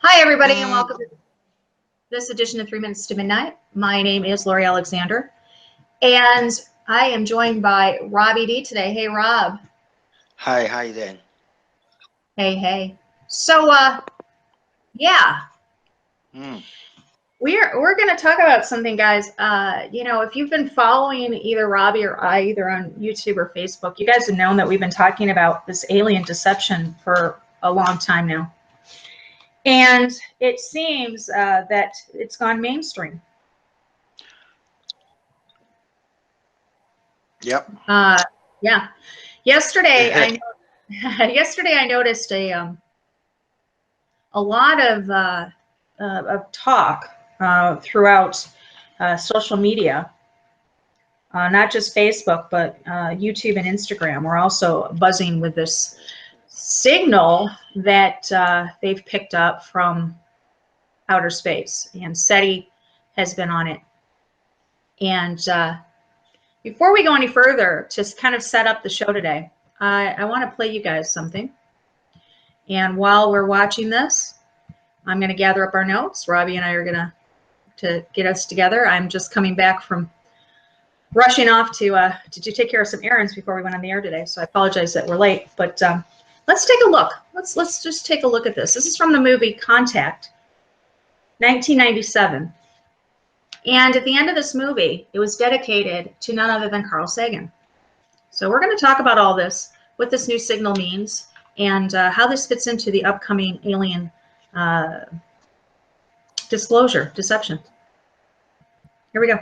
Hi, everybody, and welcome to this edition of 3 Minutes to Midnight. My name is Lori Alexander, and I am joined by Robbie D today. Hey, Rob. Hi, how you doing? Hey. So, yeah, we're going to talk about something, guys. If you've been following either Robbie or I, either on YouTube or Facebook, you guys have known that we've been talking about this alien deception for a long time now. And it seems that it's gone mainstream. Yep. Yeah. Yesterday, I noticed a lot of talk throughout social media, not just Facebook, but YouTube and Instagram. We're also buzzing with this signal that they've picked up from outer space, and SETI has been on it. And before we go any further, to kind of set up the show today, I want to play you guys something. And while we're watching this, I'm going to gather up our notes. Robbie and I are going to get us together. I'm just coming back from rushing off to take care of some errands before we went on the air today. So I apologize that we're late, but let's take a look. Let's just take a look at this. This is from the movie Contact, 1997. And at the end of this movie, it was dedicated to none other than Carl Sagan. So we're going to talk about all this, what this new signal means, and how this fits into the upcoming alien deception. Here we go.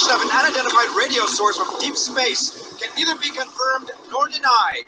Of an unidentified radio source from deep space can neither be confirmed nor denied.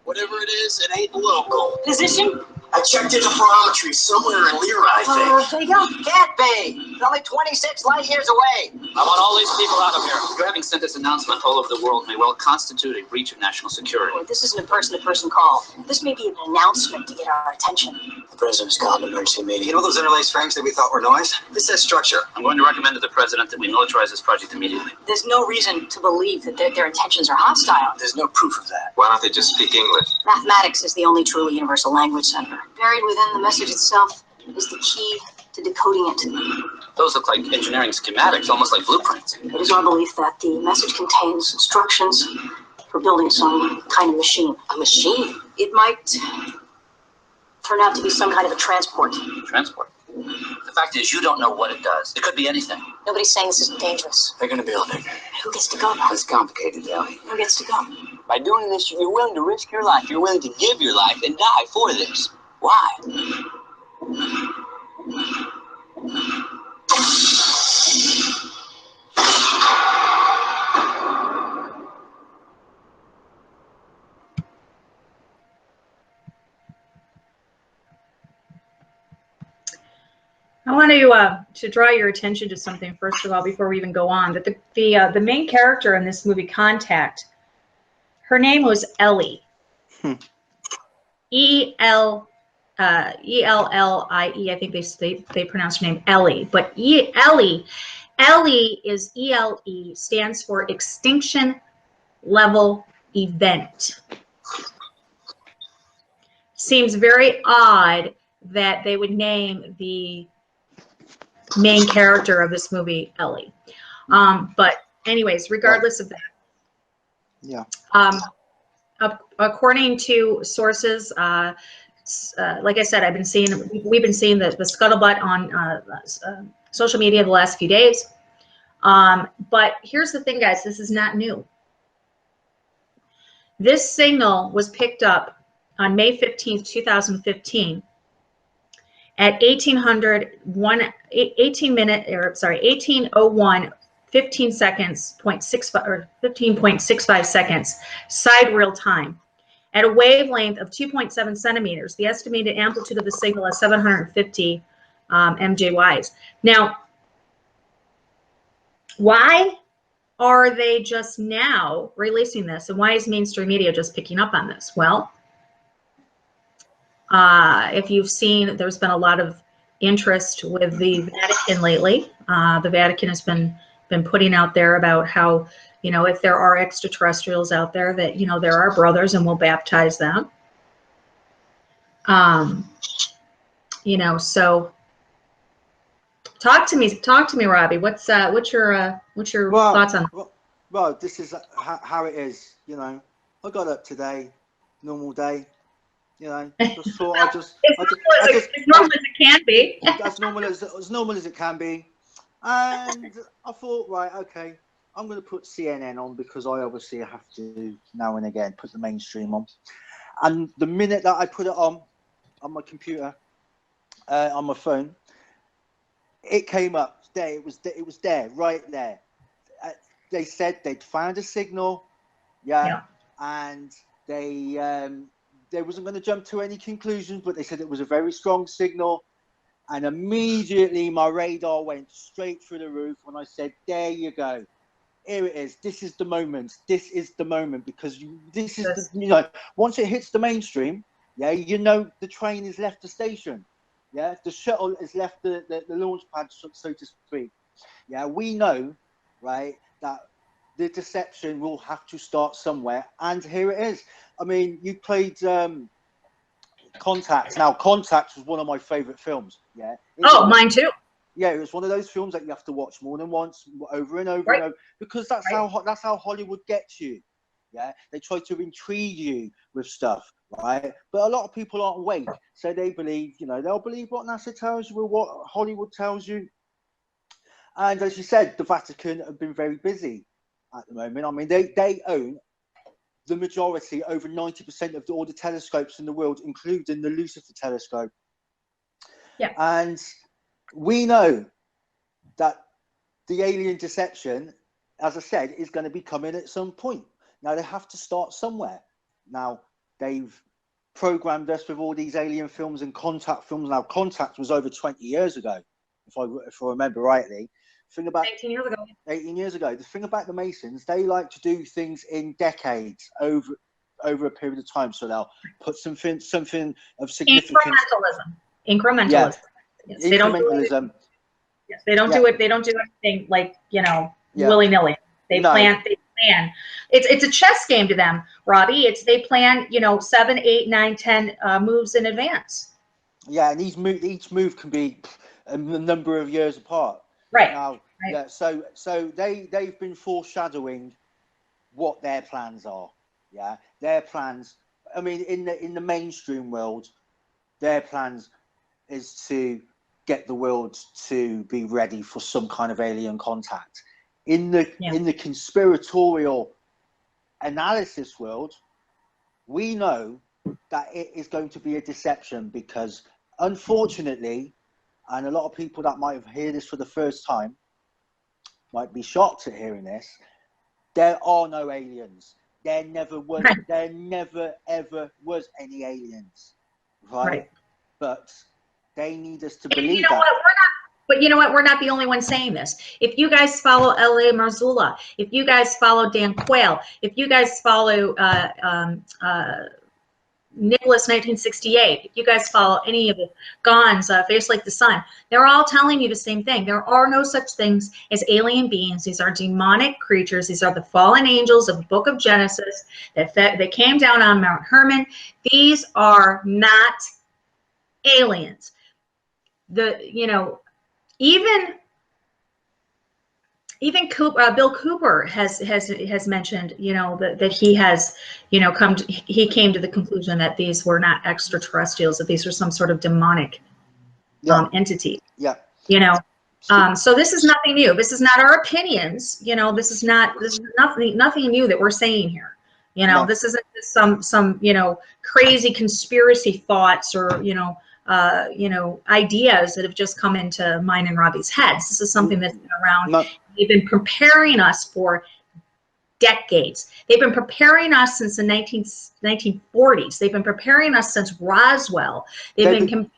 Whatever it is, it ain't local. Position? I checked interferometry somewhere in Lyra, I think. They can't be. It's only 26 light years away. I want all these people out of here. Your having sent this announcement all over the world may well constitute a breach of national security. Well, this isn't a person-to-person call. This may be an announcement to get our attention. The president's called an emergency meeting. You know those interlaced frames that we thought were noise? This says structure. I'm going to recommend to the president that we militarize this project immediately. There's no reason to believe that their intentions are hostile. There's no proof of that. Why don't they just speak English? Mathematics is the only truly universal language, Senator. Buried within the message itself is the key to decoding it. Those look like engineering schematics, almost like blueprints. It is our belief that the message contains instructions for building some kind of machine. A machine? It might turn out to be some kind of a transport. Transport? The fact is, you don't know what it does. It could be anything. Nobody's saying this isn't dangerous. They're gonna build it. Who gets to go? It's complicated, Ellie. Who gets to go? By doing this, you're willing to risk your life. You're willing to give your life and die for this. Why? I want to draw your attention to something first of all before we even go on. That the main character in this movie Contact, her name was Ellie. E-L-L-I-E. I think they pronounce her name Ellie, but Ellie is E-L-E, stands for Extinction Level Event. Seems very odd that they would name the main character of this movie Ellie. But anyways, regardless of that. Yeah. According to sources, like I said, we've been seeing the scuttlebutt on social media the last few days. But here's the thing, guys, this is not new. This signal was picked up on May 15th, 2015. at 1801, 15 seconds, 0.65 or 15.65 seconds, side real time, at a wavelength of 2.7 centimeters. The estimated amplitude of the signal is 750 MJYs. Now, why are they just now releasing this, and why is mainstream media just picking up on this? Well, if you've seen, there's been a lot of interest with the Vatican lately. The Vatican has been putting out there about how, you know, if there are extraterrestrials out there, that, you know, they're our brothers and we'll baptize them. You know, so talk to me, Robbie. What's your thoughts on? Well, this is how it is. You know, I got up today, normal day. You know, just thought as normal as it can be. as normal as it can be. And I thought, right, okay, I'm going to put CNN on because I obviously have to now and again put the mainstream on. And the minute that I put it on my computer, on my phone, it came up there. It was there, right there. They said they'd found a signal, and they wasn't going to jump to any conclusions, but they said it was a very strong signal. And immediately my radar went straight through the roof, and I said, there you go. Here it is. This is the moment. This is the moment, because you know, once it hits the mainstream, you know, the train has left the station. Yeah, the shuttle has left the launch pad, so to speak. Yeah, we know, right, that the deception will have to start somewhere, and here it is. I mean, you played Contact. Now, Contact was one of my favorite films. Yeah. Mine too. Yeah, it was one of those films that you have to watch more than once, over and over and over, because that's how Hollywood gets you. Yeah, they try to intrigue you with stuff, right? But a lot of people aren't awake, so they believe, you know, they'll believe what NASA tells you or what Hollywood tells you. And as you said, the Vatican have been very busy at the moment. I mean, they own the majority, over 90% of all the telescopes in the world, including the Lucifer telescope. Yeah. And we know that the alien deception, as I said, is going to be coming at some point. Now, they have to start somewhere. Now, they've programmed us with all these alien films and Contact films. Now, Contact was over 20 years ago, if I remember rightly. Thing about 18 years ago. 18 years ago. The thing about the Masons, they like to do things in decades, over a period of time. So they'll put something of significance. Incrementalism. Yeah. Yes, they don't do it. Yes, they don't do it. They don't do anything like, you know, willy-nilly. They plan. It's a chess game to them, Robbie. They plan, you know, 7, 8, 9, 10 moves in advance. Yeah, and each move can be a number of years apart. Right. Now, yeah. So they've been foreshadowing what their plans are. Yeah, their plans. I mean, in the mainstream world, their plans is to get the world to be ready for some kind of alien contact. In the conspiratorial analysis world, we know that it is going to be a deception, because unfortunately, and a lot of people that might have heard this for the first time might be shocked at hearing this, there are no aliens. There never was. There never ever was any aliens, right? But they need us to believe that. But you know what? We're not the only ones saying this. If you guys follow L.A. Marzullo, if you guys follow Dan Quayle, if you guys follow Nicholas 1968, if you guys follow any of the Gons, Face Like the Sun, they're all telling you the same thing. There are no such things as alien beings. These are demonic creatures. These are the fallen angels of the book of Genesis that came down on Mount Hermon. These are not aliens. Even Bill Cooper has mentioned, you know, that he has, you know, he came to the conclusion that these were not extraterrestrials, that these were some sort of demonic entity. Yeah. You know, so this is nothing new. This is not our opinions. You know, this is nothing new that we're saying here. You know, this isn't some you know, crazy conspiracy thoughts or, you know, you know, ideas that have just come into mine and Robbie's heads. This is something that's been around. They've been preparing us for decades. They've been preparing us since the 1940s. They've been preparing us since Roswell. They've been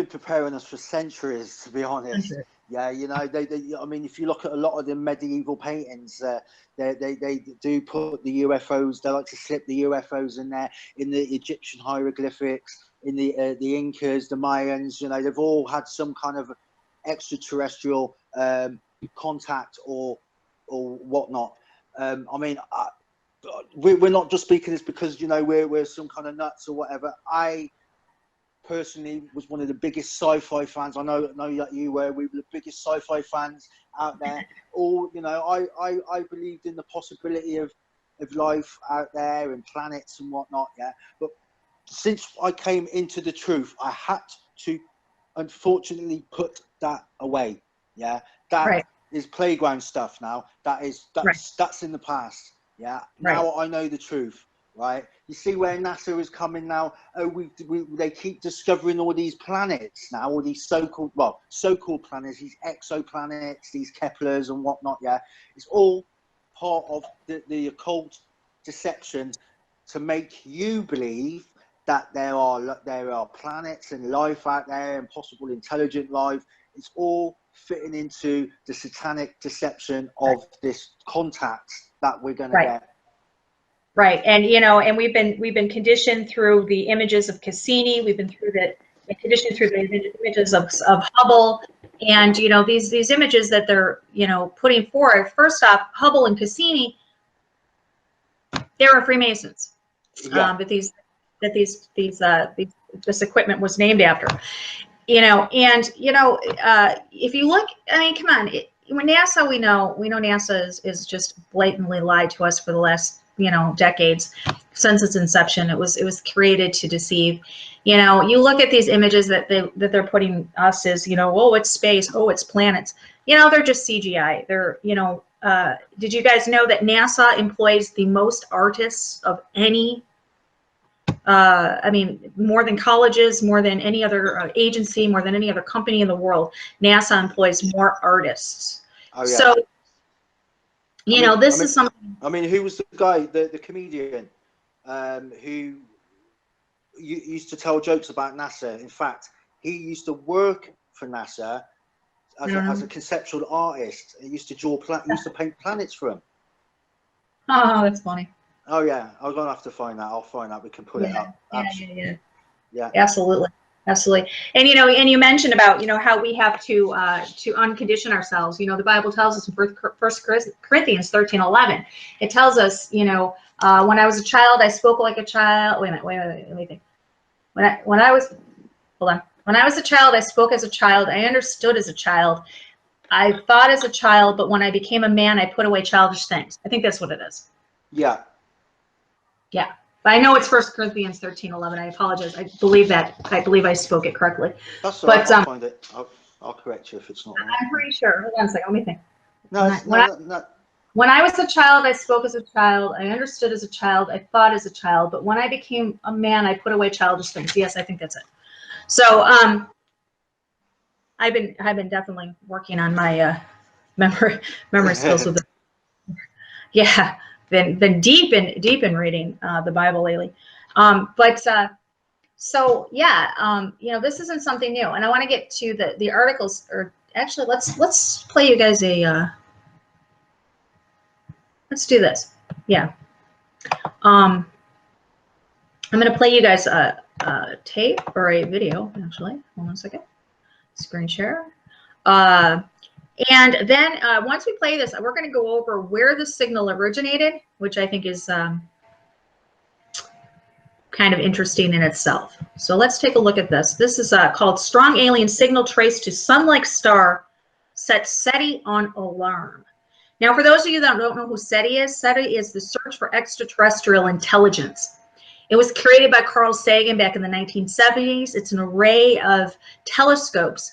preparing us for centuries, to be honest. Yeah, you know, I mean, if you look at a lot of the medieval paintings, they do put the UFOs. They like to slip the UFOs in there, in the Egyptian hieroglyphics, in the Incas, the Mayans. You know, they've all had some kind of extraterrestrial contact or whatnot. I mean, we're not just speaking this because, you know, we're some kind of nuts or whatever. I personally was one of the biggest sci-fi fans. I know that you were. We were the biggest sci-fi fans out there. All, you know, I believed in the possibility of life out there and planets and whatnot. Yeah, but since I came into the truth, I had to, unfortunately, put that away. Yeah, that is playground stuff now. That's in the past. Yeah, now I know the truth. Right, you see where NASA is coming now. Oh, they keep discovering all these planets now, all these so-called planets, these exoplanets, these Keplers and whatnot. Yeah, it's all part of the occult deception to make you believe that there are planets and life out there and possible intelligent life. It's all fitting into the satanic deception of this contact that we're going to get. Right, and you know, and we've been conditioned through the images of Cassini. We've been conditioned through the images of Hubble, and you know, these images that they're, you know, putting forward. First off, Hubble and Cassini, they were Freemasons. That this equipment was named after. You know, and you know, if you look, I mean, come on, when NASA, we know NASA is just blatantly lied to us for the last, you know, decades. Since its inception, it was created to deceive. You know, you look at these images that they're putting us as, you know, oh, it's space, oh, it's planets. You know, they're just CGI. They're, you know, did you guys know that NASA employs the most artists of any? I mean, more than colleges, more than any other agency, more than any other company in the world. NASA employs more artists. Oh, yeah. So, you know, this is something. I mean, who was the guy, the comedian, who used to tell jokes about NASA? In fact, he used to work for NASA as a conceptual artist. He used to used to paint planets for him. Oh, that's funny. Oh yeah, I'm gonna have to find that. I'll find that. We can put it up. Yeah. Absolutely. And you know, and you mentioned about, you know, how we have to uncondition ourselves. You know, the Bible tells us in 1 Corinthians 13:11. It tells us, you know, when I was a child, I spoke like a child. Wait a minute. Let me think. When I was a child, I spoke as a child. I understood as a child. I thought as a child, but when I became a man, I put away childish things. I think that's what it is. Yeah. Yeah, but I know it's 1 Corinthians 13:11. I apologize. I believe I spoke it correctly. That's all right. I'll find it. I'll correct you if it's not right. I'm pretty sure. Hold on a second. Let me think. No. When I was a child, I spoke as a child. I understood as a child. I thought as a child. But when I became a man, I put away childish things. Yes, I think that's it. So I've been definitely working on my memory skills with it. Yeah. Been deep in reading the Bible lately, so yeah, you know, this isn't something new, and I want to get to the articles. Or actually, let's play you guys a. Let's do this. Yeah, I'm gonna play you guys a tape or a video. Actually, hold on a second. Screen share. And then once we play this, we're going to go over where the signal originated, which I think is kind of interesting in itself. So let's take a look at this. This is called Strong Alien Signal Traced to Sun-like Star Sets SETI on Alarm. Now, for those of you that don't know who SETI is the Search for Extraterrestrial Intelligence. It was created by Carl Sagan back in the 1970s. It's an array of telescopes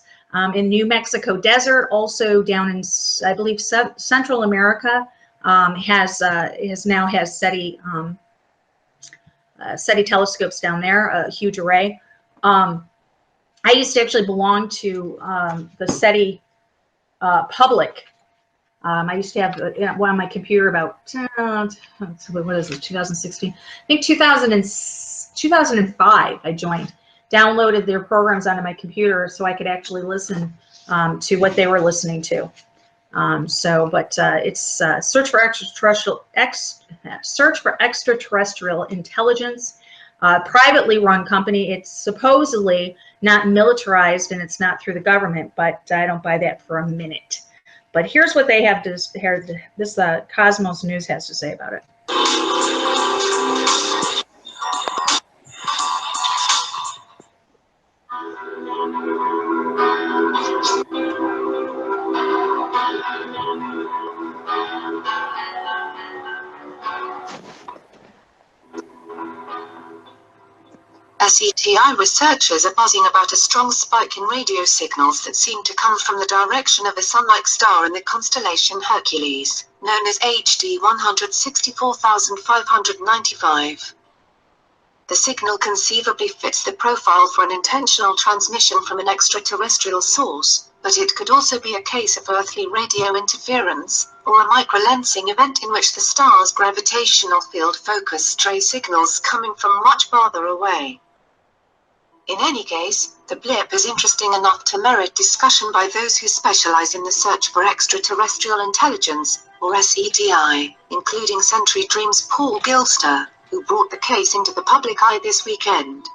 in New Mexico desert, also down in, I believe, Central America, has SETI SETI telescopes down there, a huge array. I used to actually belong to the SETI public. I used to have one on my computer about, what is it, 2016? I think 2005 I joined. Downloaded their programs onto my computer so I could actually listen to what they were listening to. It's search for extraterrestrial intelligence, privately run company. It's supposedly not militarized and it's not through the government, but I don't buy that for a minute. But here's what they have to this Cosmos News has to say about it. SETI researchers are buzzing about a strong spike in radio signals that seem to come from the direction of a sun-like star in the constellation Hercules, known as HD 164,595. The signal conceivably fits the profile for an intentional transmission from an extraterrestrial source, but it could also be a case of earthly radio interference, or a microlensing event in which the star's gravitational field focused stray signals coming from much farther away. In any case, the blip is interesting enough to merit discussion by those who specialize in the search for extraterrestrial intelligence, or SETI, including Century Dream's Paul Gilster, who brought the case into the public eye this weekend.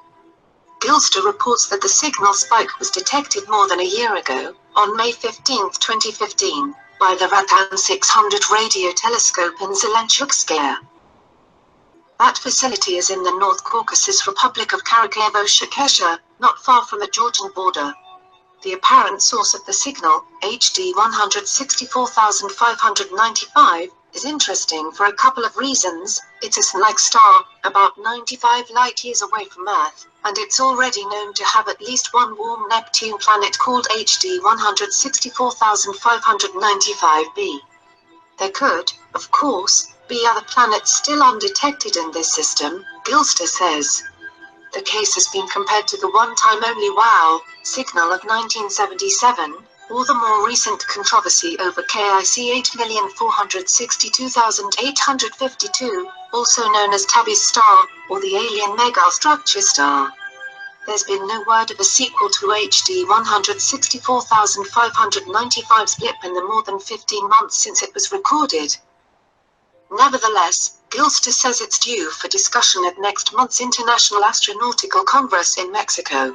Gilster reports that the signal spike was detected more than a year ago, on May 15, 2015, by the Ratan 600 radio telescope in Zelenchukskaya. That facility is in the North Caucasus Republic of Karakovo-Shakesha, not far from the Georgian border. The apparent source of the signal, HD 164,595, is interesting for a couple of reasons. It's a sun-like star, about 95 light-years away from Earth, and it's already known to have at least one warm Neptune planet called HD 164,595b. There could, of course, be other planets still undetected in this system, Gilster says. The case has been compared to the one-time only WOW signal of 1977, or the more recent controversy over KIC 8,462,852, also known as Tabby's star, or the alien megastructure star. There's been no word of a sequel to HD 164,595's blip in the more than 15 months since it was recorded. Nevertheless, Gilster says it's due for discussion at next month's International Astronautical Congress in Mexico.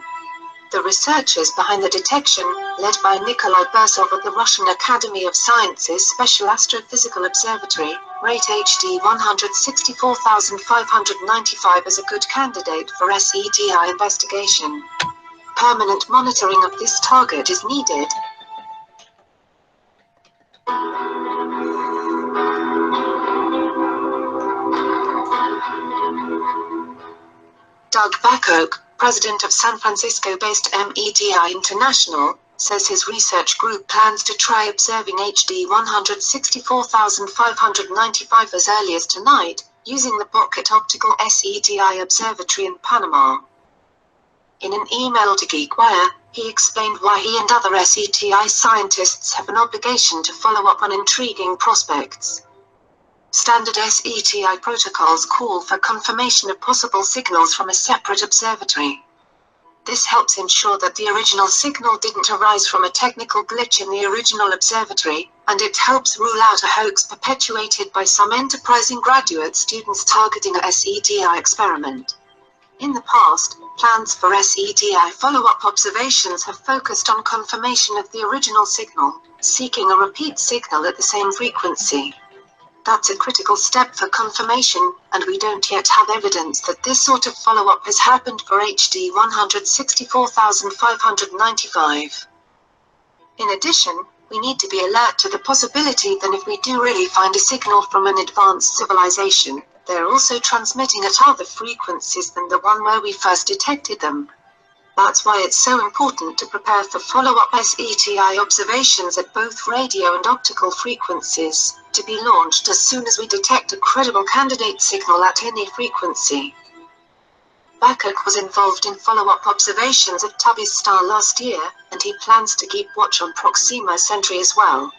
The researchers behind the detection, led by Nikolai Bursov of the Russian Academy of Sciences Special Astrophysical Observatory, rate HD 164,595 as a good candidate for SETI investigation. Permanent monitoring of this target is needed. Doug Backoak, president of San Francisco-based METI International, says his research group plans to try observing HD 164,595 as early as tonight, using the Pocket Optical SETI Observatory in Panama. In an email to GeekWire, he explained why he and other SETI scientists have an obligation to follow up on intriguing prospects. Standard SETI protocols call for confirmation of possible signals from a separate observatory. This helps ensure that the original signal didn't arise from a technical glitch in the original observatory, and it helps rule out a hoax perpetuated by some enterprising graduate students targeting a SETI experiment. In the past, plans for SETI follow-up observations have focused on confirmation of the original signal, seeking a repeat signal at the same frequency. That's a critical step for confirmation, and we don't yet have evidence that this sort of follow-up has happened for HD 164,595. In addition, we need to be alert to the possibility that if we do really find a signal from an advanced civilization, they're also transmitting at other frequencies than the one where we first detected them. That's why it's so important to prepare for follow-up SETI observations at both radio and optical frequencies, to be launched as soon as we detect a credible candidate signal at any frequency. Babcock was involved in follow-up observations of Tubby's star last year, and he plans to keep watch on Proxima Centauri as well.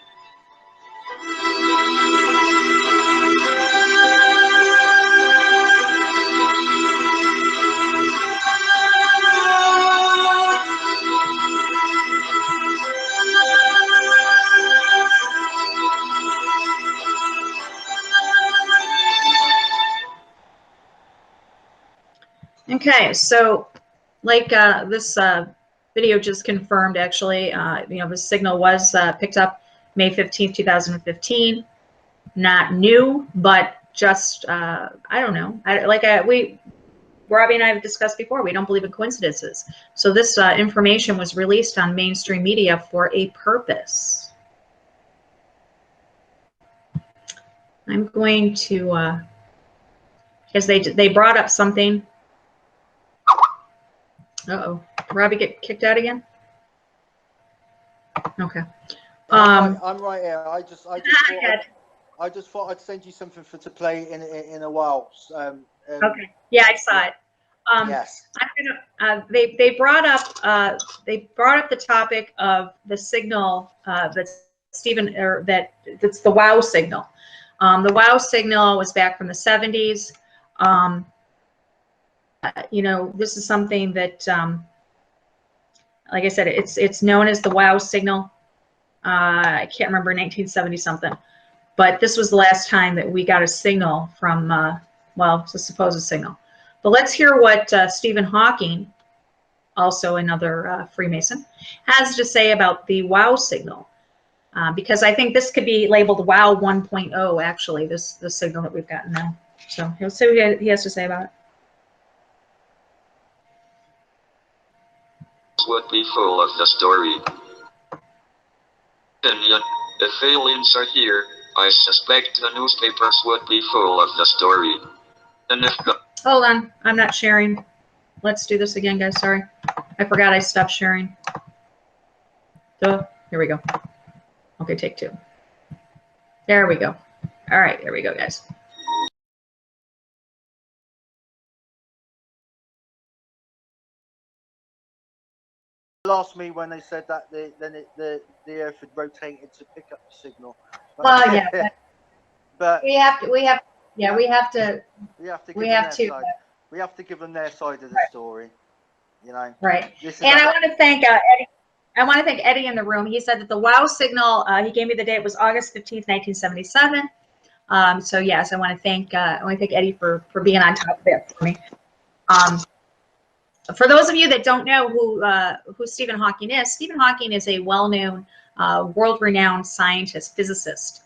Okay, so like this video just confirmed, actually, the signal was picked up May 15th, 2015. Not new, but just, I don't know. Robbie and I have discussed before, we don't believe in coincidences. So this information was released on mainstream media for a purpose. I'm going to, because they brought up something. Uh-oh. Robbie get kicked out again? Okay. I'm right here. I just thought I'd send you something to play in a while. Okay. Yeah, I saw it. Yes. They brought up the topic of the signal that's the WOW signal. The WOW signal was back from the 70s. This is something that, like I said, it's known as the WOW signal. I can't remember, 1970 something, but this was the last time that we got a signal from, well, it's a supposed signal. But let's hear what Stephen Hawking, also another Freemason, has to say about the WOW signal, because I think this could be labeled WOW 1.0. Actually, the signal that we've gotten now. So he'll see what he has to say about it. Would be full of the story. And yet, if aliens are here, I suspect the newspapers would be full of the story. And if the— Hold on, I'm not sharing. Let's do this again, guys. Sorry, I forgot I stopped sharing. Duh. Here we go. Okay, take two. There we go. All right, there we go, guys. Lost me when they said that the Earth had rotated to pick up the signal. Well, yeah, but we have to give them their side of the story. Right. And I want to thank Eddie. I want to thank Eddie in the room. He said that the WOW signal, he gave me the date, it was August 15th, 1977. So yes, I want to thank Eddie for being on top of it for me. For those of you that don't know who Stephen Hawking is a well-known, world-renowned scientist, physicist.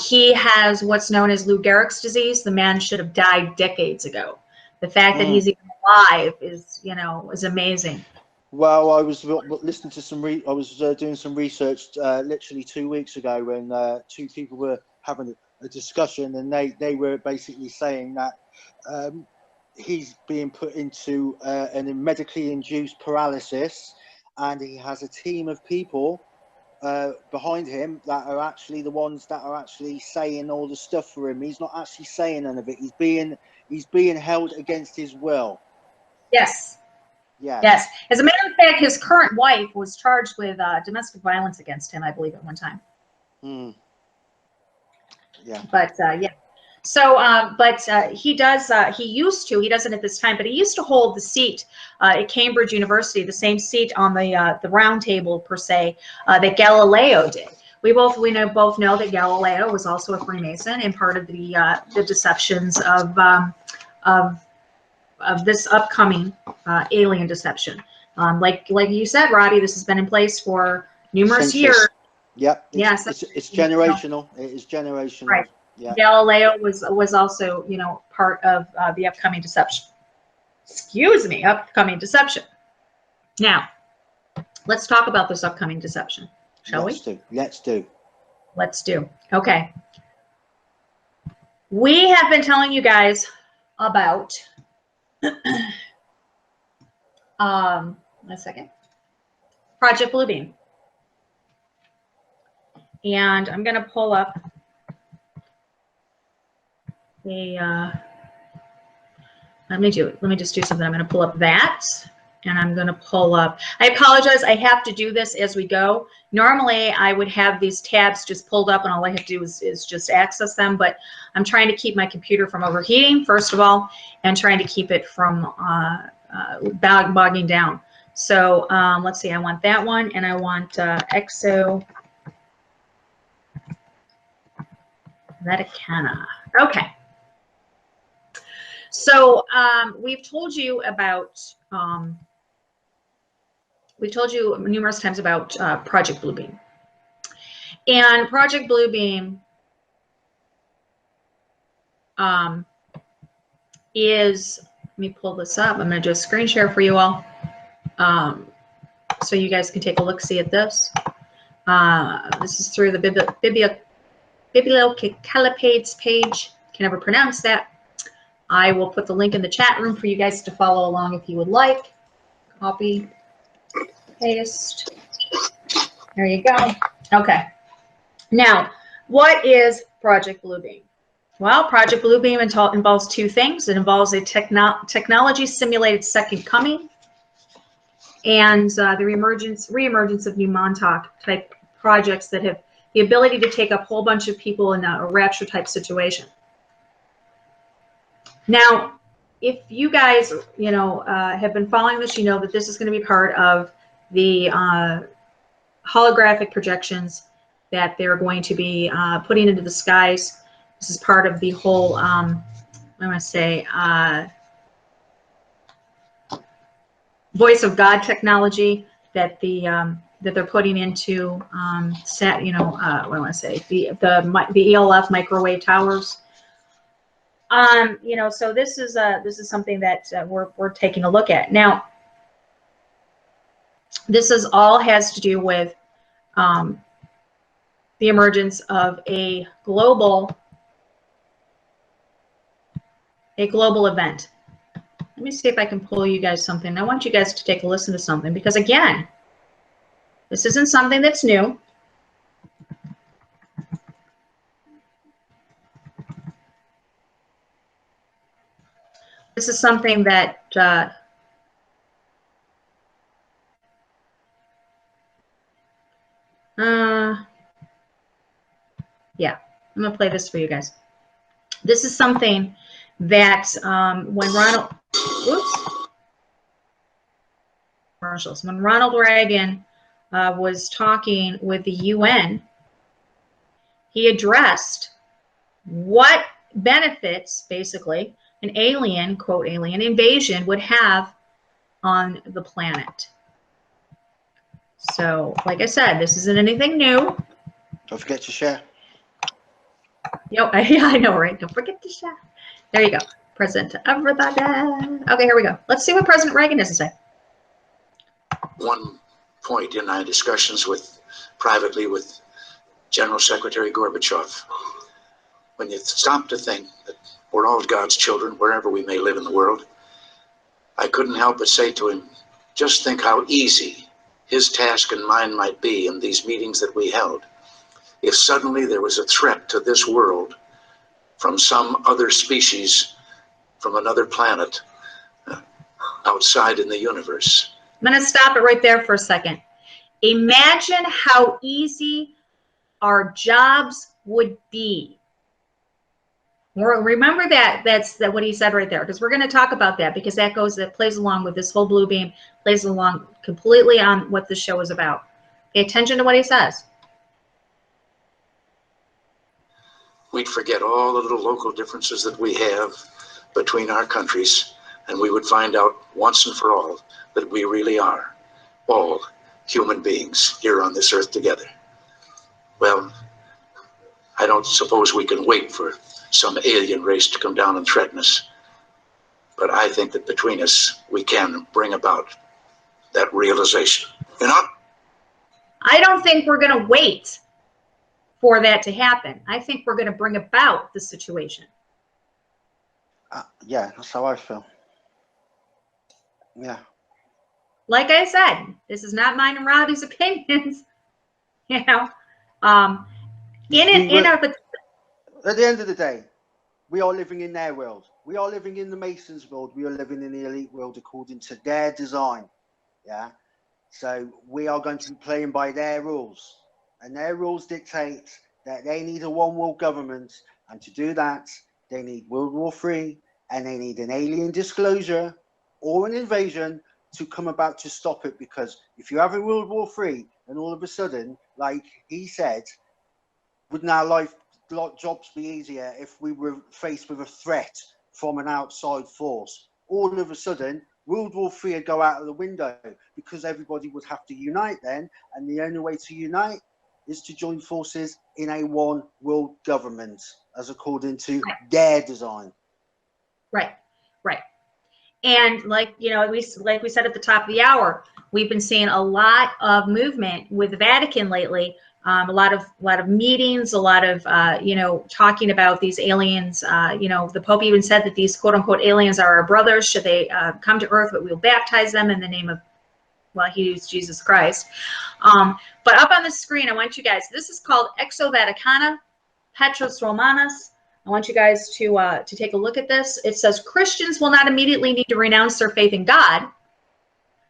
He has what's known as Lou Gehrig's disease. The man should have died decades ago. The fact that he's even alive is amazing. Well, I was listening to I was doing some research literally 2 weeks ago when two people were having a discussion, and they were basically saying that he's being put into a medically induced paralysis, and he has a team of people behind him that are actually the ones that are actually saying all the stuff for him. He's not actually saying none of it. He's being held against his will. Yes. Yes. Yes. As a matter of fact, his current wife was charged with domestic violence against him, I believe, at one time. Yeah. But yeah. So, he doesn't at this time, but he used to hold the seat at Cambridge University, the same seat on the round table per se that Galileo did. We both know that Galileo was also a Freemason and part of the deceptions of this upcoming alien deception. Like you said, Robbie, this has been in place for numerous years. Yep. Yes. It's generational. It is generational. Right. Yeah. Galileo was also, part of the upcoming deception. Excuse me, upcoming deception. Now, let's talk about this upcoming deception, shall we? Let's do. Let's do. Okay. We have been telling you guys about, a second, Project Bluebeam. And I'm going to pull up let me just do something. I'm going to pull up that, and I'm going to pull up. I apologize. I have to do this as we go. Normally, I would have these tabs just pulled up, and all I have to do is just access them. But I'm trying to keep my computer from overheating, first of all, and trying to keep it from bogging down. So let's see. I want that one, and I want Exo. Vaticana. Okay. So we've told you numerous times about Project Bluebeam. And Project Bluebeam is, let me pull this up. I'm going to do a screen share for you all so you guys can take a look-see at this. This is through the Bibliocalipades page. Can never pronounce that. I will put the link in the chat room for you guys to follow along if you would like. Copy, paste. There you go. Okay. Now, what is Project Bluebeam? Well, Project Bluebeam involves two things. It involves a technology simulated second coming and the reemergence of new Montauk type projects that have the ability to take up a whole bunch of people in a rapture type situation. Now, if you guys, have been following this, you know that this is going to be part of the holographic projections that they're going to be putting into the skies. This is part of the whole, I want to say, voice of God technology that that they're putting into what do I want to say, the ELF microwave towers. So this is something that we're taking a look at now. This is all has to do with the emergence of a global event. Let me see if I can pull you guys something. I want you guys to take a listen to something because, again, this isn't something that's new. This is something that yeah, I'm going to play this for you guys. This is something that when Ronald Reagan was talking with the UN, he addressed what benefits, basically, an alien, quote, alien invasion would have on the planet. So, like I said, this isn't anything new. Don't forget to share. Yeah, I know, right? Don't forget to share. There you go. Present to everybody. Okay, here we go. Let's see what President Reagan has to say. One point in our discussions privately with General Secretary Gorbachev, when you stop to think that we're all God's children, wherever we may live in the world, I couldn't help but say to him, just think how easy his task and mine might be in these meetings that we held if suddenly there was a threat to this world from some other species, from another planet, outside in the universe. I'm going to stop it right there for a second. Imagine how easy our jobs would be. Remember that's what he said right there, because we're going to talk about that, because that plays along with this whole Bluebeam, plays along completely on what this show is about. Pay attention to what he says. We'd forget all the little local differences that we have between our countries, and we would find out once and for all that we really are all human beings here on this earth together. Well, I don't suppose we can wait for some alien race to come down and threaten us, but I think that between us we can bring about that realization. You know? I don't think we're going to wait for that to happen. I think we're going to bring about the situation. Yeah, that's how I feel. Yeah. Like I said, this is not mine and Robbie's opinions. You know, at the end of the day, we are living in their world. we are living in the Masons world. We are living in the elite world according to their design. Yeah. So we are going to be playing by their rules, and their rules dictate that they need a one world government. And to do that, they need World War III, and they need an alien disclosure or an invasion to come about to stop it. Because if you have a World War III, and all of a sudden, like he said, would now jobs be easier if we were faced with a threat from an outside force? All of a sudden, World War III would go out of the window, because everybody would have to unite then, and the only way to unite is to join forces in a one world government, as according to their design. Right, right. And like we said at the top of the hour, we've been seeing a lot of movement with the Vatican lately. A lot of meetings, a lot of talking about these aliens. The Pope even said that these quote unquote aliens are our brothers. Should they come to Earth, but we'll baptize them in the name of, well, he used Jesus Christ. But up on the screen, I want you guys. This is called Exo Vaticana Petros Romanus. I want you guys to take a look at this. It says Christians will not immediately need to renounce their faith in God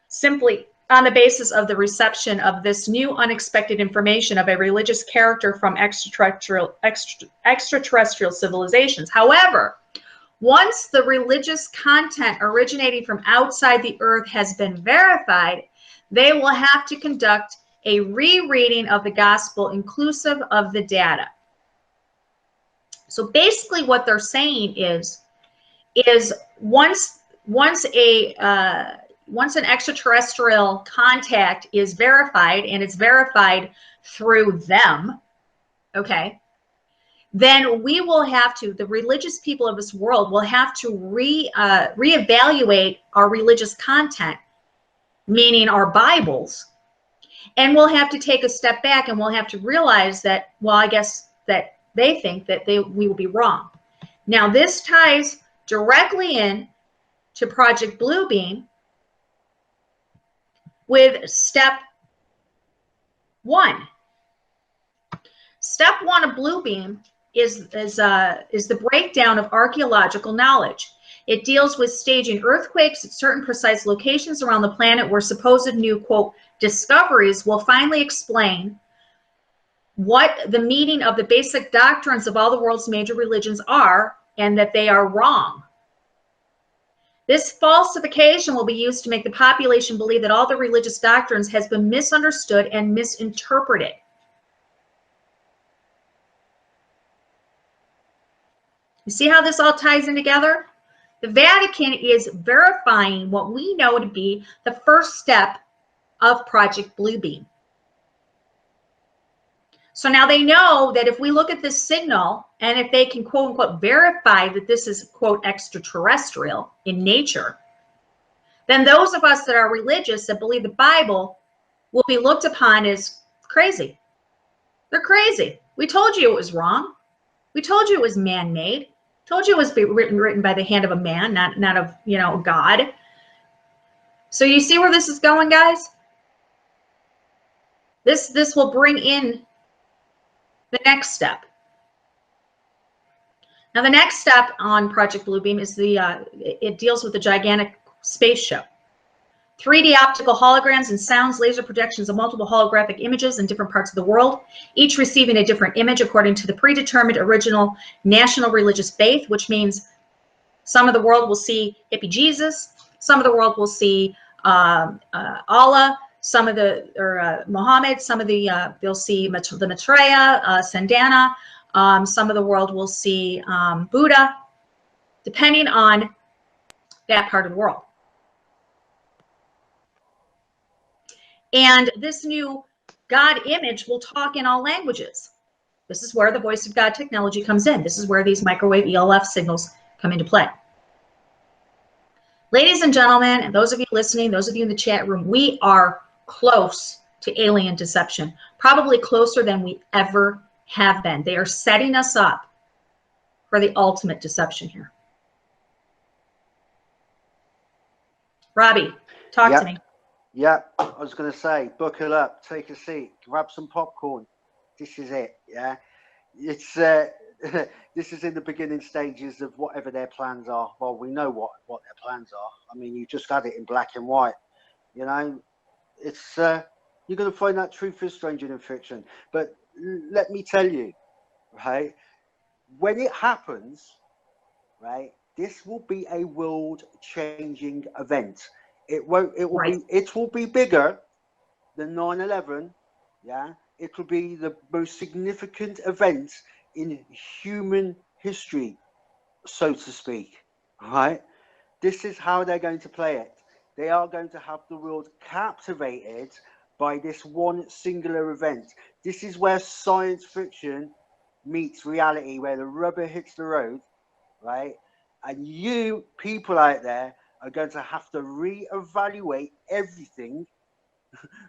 simply on the basis of the reception of this new unexpected information of a religious character from extraterrestrial civilizations. However, once the religious content originating from outside the Earth has been verified, they will have to conduct a rereading of the gospel inclusive of the data. So basically what they're saying is once an extraterrestrial contact is verified, and it's verified through them, okay, then we will have to, the religious people of this world will have to reevaluate our religious content, meaning our Bibles, and we'll have to take a step back, and we'll have to realize that, well, I guess that they think that we will be wrong. Now, this ties directly in to Project Bluebeam with step 1. Step 1 of Bluebeam is the breakdown of archaeological knowledge. It deals with staging earthquakes at certain precise locations around the planet where supposed new, quote, discoveries will finally explain what the meaning of the basic doctrines of all the world's major religions are, and that they are wrong. This falsification will be used to make the population believe that all the religious doctrines has been misunderstood and misinterpreted. You see how this all ties in together? The Vatican is verifying what we know to be the first step of Project Bluebeam. So now they know that if we look at this signal, and if they can quote unquote verify that this is quote extraterrestrial in nature, then those of us that are religious, that believe the Bible, will be looked upon as crazy. They're crazy. We told you it was wrong. We told you it was man-made. Told you it was written by the hand of a man, not of God. So you see where this is going, guys? This will bring in the next step. Now, the next step on Project Bluebeam is it deals with the gigantic spaceship. 3D optical holograms and sounds, laser projections of multiple holographic images in different parts of the world, each receiving a different image according to the predetermined original national religious faith, which means some of the world will see hippie Jesus, some of the world will see Allah, some of Muhammad, some of they'll see the Maitreya, Sandana, some of the world will see Buddha, depending on that part of the world. And this new God image will talk in all languages. This is where the voice of God technology comes in. This is where these microwave ELF signals come into play. Ladies and gentlemen, and those of you listening, those of you in the chat room, we are close to alien deception, probably closer than we ever have been. They are setting us up for the ultimate deception here. Robbie, talk to me. Yeah, I was going to say, buckle up, take a seat, grab some popcorn. This is it, yeah. It's this is in the beginning stages of whatever their plans are. Well, we know what their plans are. I mean, you just had it in black and white. You know, it's you're going to find that truth is stranger than fiction. But let me tell you, right, when it happens, right, this will be a world-changing event. It will be bigger than 9/11. Yeah, it will be the most significant event in human history, so to speak. Right? This is how they're going to play it. They are going to have the world captivated by this one singular event. This is where science fiction meets reality, where the rubber hits the road, right? And you people out there are going to have to reevaluate everything,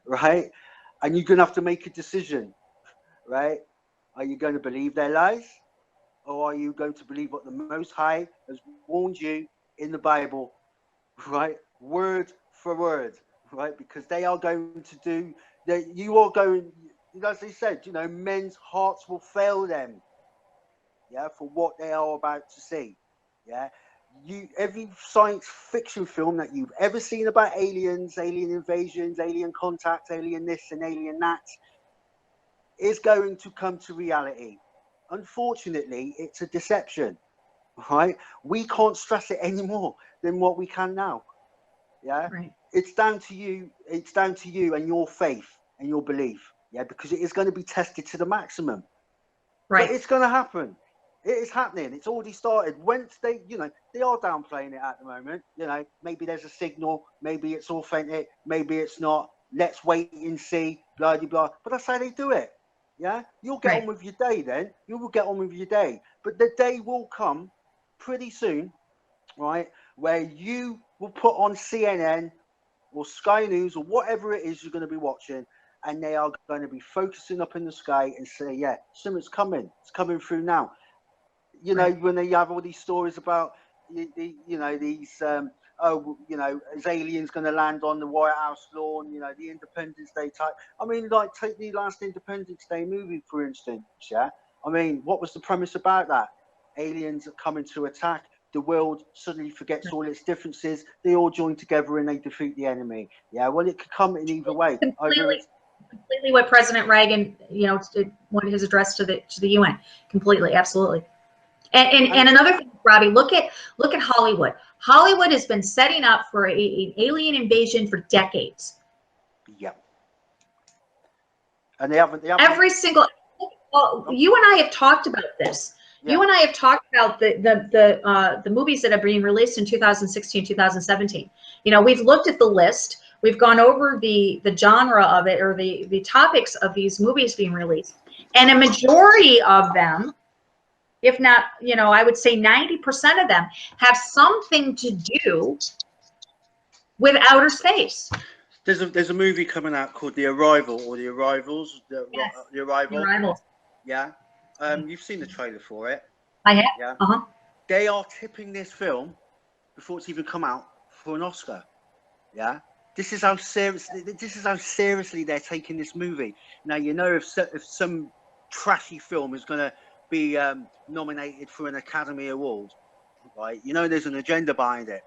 right? And you're going to have to make a decision, right? Are you going to believe their lies? Or are you going to believe what the Most High has warned you in the Bible, right? Word for word, right? Because they are going to do that. You are going, as they said, you know, men's hearts will fail them, yeah, for what they are about to see, yeah. Every science fiction film that you've ever seen about aliens, alien invasions, alien contact, alien this and alien that, is going to come to reality. Unfortunately, it's a deception, right? We can't stress it any more than what we can now. Yeah, right. It's down to you. It's down to you and your faith and your belief. Yeah, because it is going to be tested to the maximum. Right. But it's going to happen. It is happening. It's already started. Once they, you know, they are downplaying it at the moment. You know, maybe there's a signal. Maybe it's authentic. Maybe it's not. Let's wait and see. Blah blah blah. But that's how they do it. Yeah, you'll get on with your day then. You will get on with your day. But the day will come pretty soon, right, where you will put on CNN or Sky News or whatever it is you're going to be watching, and they are going to be focusing up in the sky and say, yeah, something's coming. It's coming through now. You know, when they have all these stories about, you know, these, oh, you know, is aliens going to land on the White House lawn, you know, the Independence Day type. I mean, like, take the last Independence Day movie, for instance, yeah? I mean, what was the premise about that? Aliens are coming to attack. The world suddenly forgets all its differences. They all join together and they defeat the enemy. Yeah, well, it could come in either way. Completely what President Reagan, you know, wanted his address to the UN. Completely, absolutely. And another thing, Robbie, look at Hollywood. Hollywood has been setting up for an alien invasion for decades. Yeah. And they haven't. Every single. Well, you and I have talked about this. Yeah. You and I have talked about the movies that are being released in 2016, 2017. You know, we've looked at the list. We've gone over the genre of it, or the topics of these movies being released, and a majority of them, if not, you know, I would say 90% of them have something to do with outer space. There's a movie coming out called The Arrival, or The Arrivals. Yes. The Arrival. The Arrival. Yeah. You've seen the trailer for it. I have. Yeah. Uh-huh. They are tipping this film before it's even come out for an Oscar. Yeah. This is how seriously they're taking this movie. Now, you know, if some trashy film is going to be nominated for an Academy Award, right? You know, there's an agenda behind it.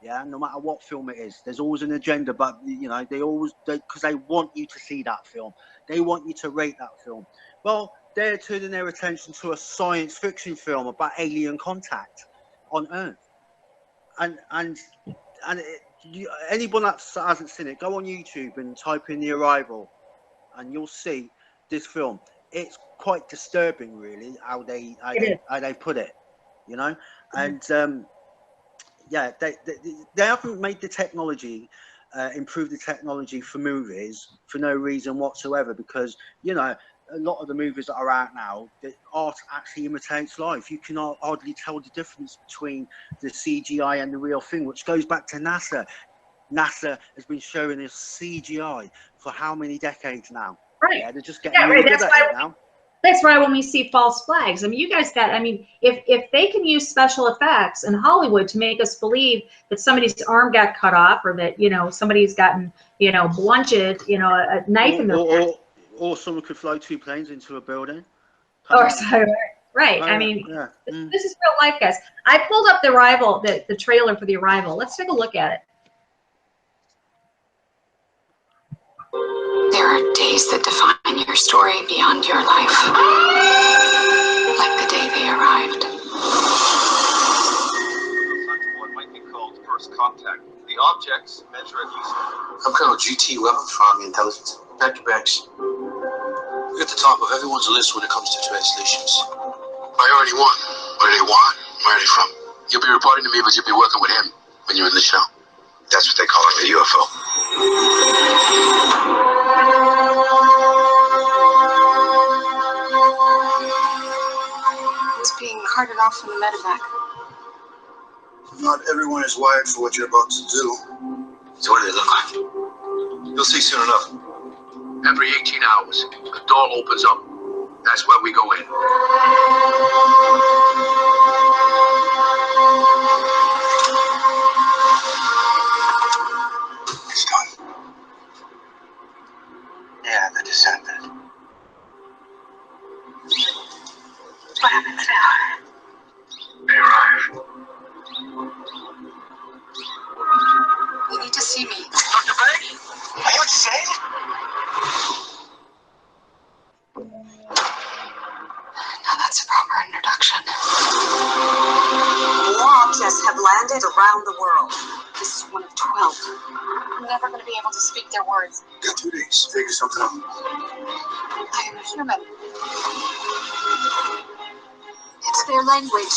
Yeah, no matter what film it is, there's always an agenda. But you know, because they want you to see that film, they want you to rate that film. Well, they're turning their attention to a science fiction film about alien contact on Earth, and anyone that hasn't seen it, go on YouTube and type in The Arrival, and you'll see this film. It's quite disturbing, really, how they put it, you know. And yeah, they haven't made the technology, improve the technology for movies for no reason whatsoever, because, you know, a lot of the movies that are out now, the art actually imitates life. You cannot hardly tell the difference between the CGI and the real thing, which goes back to NASA. NASA has been showing us CGI for how many decades now? Right. Yeah, they're just getting really good at it now. That's why when we see false flags, I mean, you guys got, I mean, if they can use special effects in Hollywood to make us believe that somebody's arm got cut off, or that, you know, somebody's gotten, you know, blunted, you know, a knife in their neck. Or someone could fly 2 planes into a building. Or sorry, Right. Oh, I yeah, mean, yeah. this is real life, guys. I pulled up the Arrival, the trailer for the Arrival. Let's take a look at it. There are days that define your story beyond your life. Like the day they arrived. What might be called first contact. The objects measure at least. I'm Colonel GT Weber from Intelligence. Pack your bags. You're at the top of everyone's list when it comes to translations. Priority 1. What do they want? Where are they from? You'll be reporting to me, but you'll be working with him when you're in the show. That's what they call it, a UFO. Was being carted off from the medevac. Not everyone is wired for what you're about to do. So what do they look like? You'll see soon enough. Every 18 hours, a door opens up. That's where we go in. It's done. Yeah, the descendant. What happens now? They arrive. You need to see me. Dr. Bank? Are you insane? Now that's a proper introduction. More objects have landed around the world. This is one of 12. I'm never going to be able to speak their words. Got 2 days. Figure something out. I am a human. It's their language.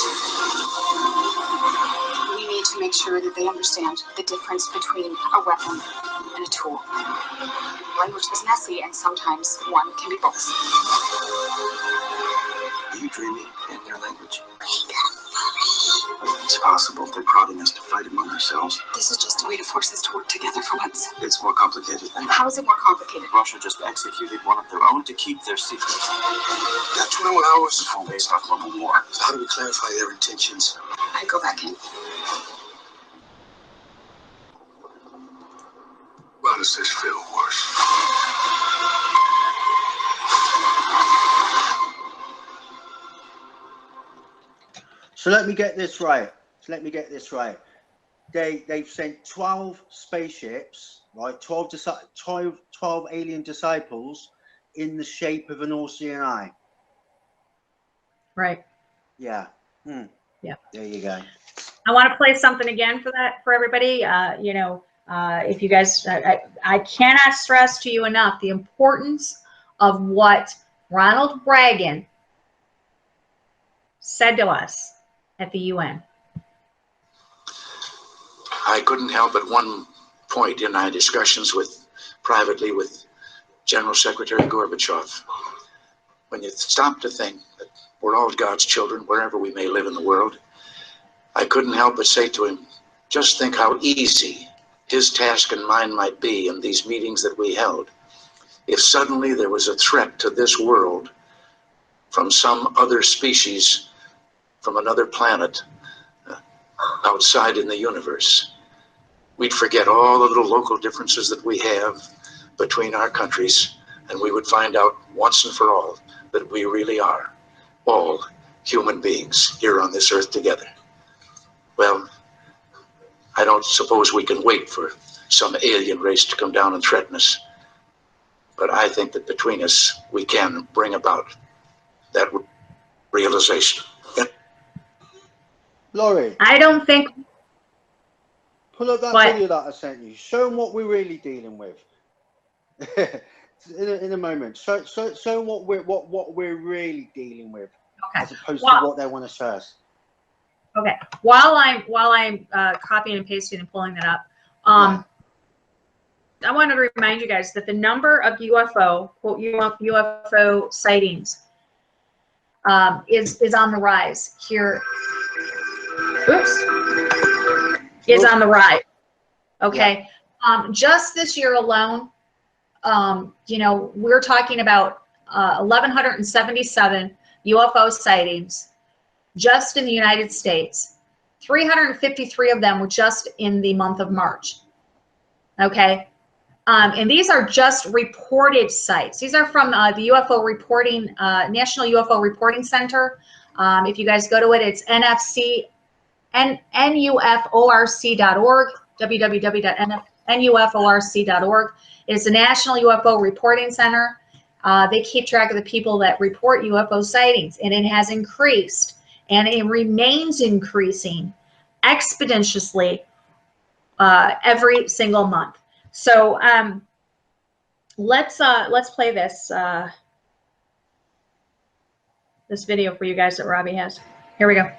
We need to make sure that they understand the difference between a weapon and a tool. Language is messy, and sometimes one can be both. Are you dreaming in their language? It's possible they're prodding us to fight among ourselves. This is just a way to force us to work together for once. It's more complicated than that. How is it more complicated? Russia just executed one of their own to keep their secrets. Got 21 hours based off global war. So how do we clarify their intentions? I go back in. Why does this feel worse? So let me get this right. They've sent 12 spaceships, right? 12 alien disciples in the shape of an all-seeing eye. Right. Yeah. Yeah. There you go. I want to play something again for everybody. If you guys, I cannot stress to you enough the importance of what Ronald Reagan said to us at the UN. I couldn't help at one point in our discussions privately with General Secretary Gorbachev, when you stop to think that we're all God's children wherever we may live in the world, I couldn't help but say to him, just think how easy his task and mine might be in these meetings that we held if suddenly there was a threat to this world from some other species, from another planet outside in the universe. We'd forget all the little local differences that we have between our countries, and we would find out once and for all that we really are all human beings here on this earth together. Well, I don't suppose we can wait for some alien race to come down and threaten us, but I think that between us we can bring about that realization. Laurie, I don't think. pull up that What? video that I sent you. Show them what we're really dealing with. in a moment. Show them what we're really dealing with, Okay. as opposed Well, to what they want to share us. Okay. While I'm copying and pasting and pulling that up, I want to remind you guys that the number of UFO sightings is on the rise here. Oops. Is on the rise. Okay. Yeah. Just this year alone, we're talking about 1,177 UFO sightings just in the United States. 353 of them were just in the month of March. Okay. And these are just reported sites. These are from the UFO reporting, National UFO Reporting Center. If you guys go to it, it's nuforc.org, www.nuforc.org. It's the National UFO Reporting Center. They keep track of the people that report UFO sightings, and it has increased, and it remains increasing exponentially every single month. So let's play this this video for you guys that Robbie has. Here we go.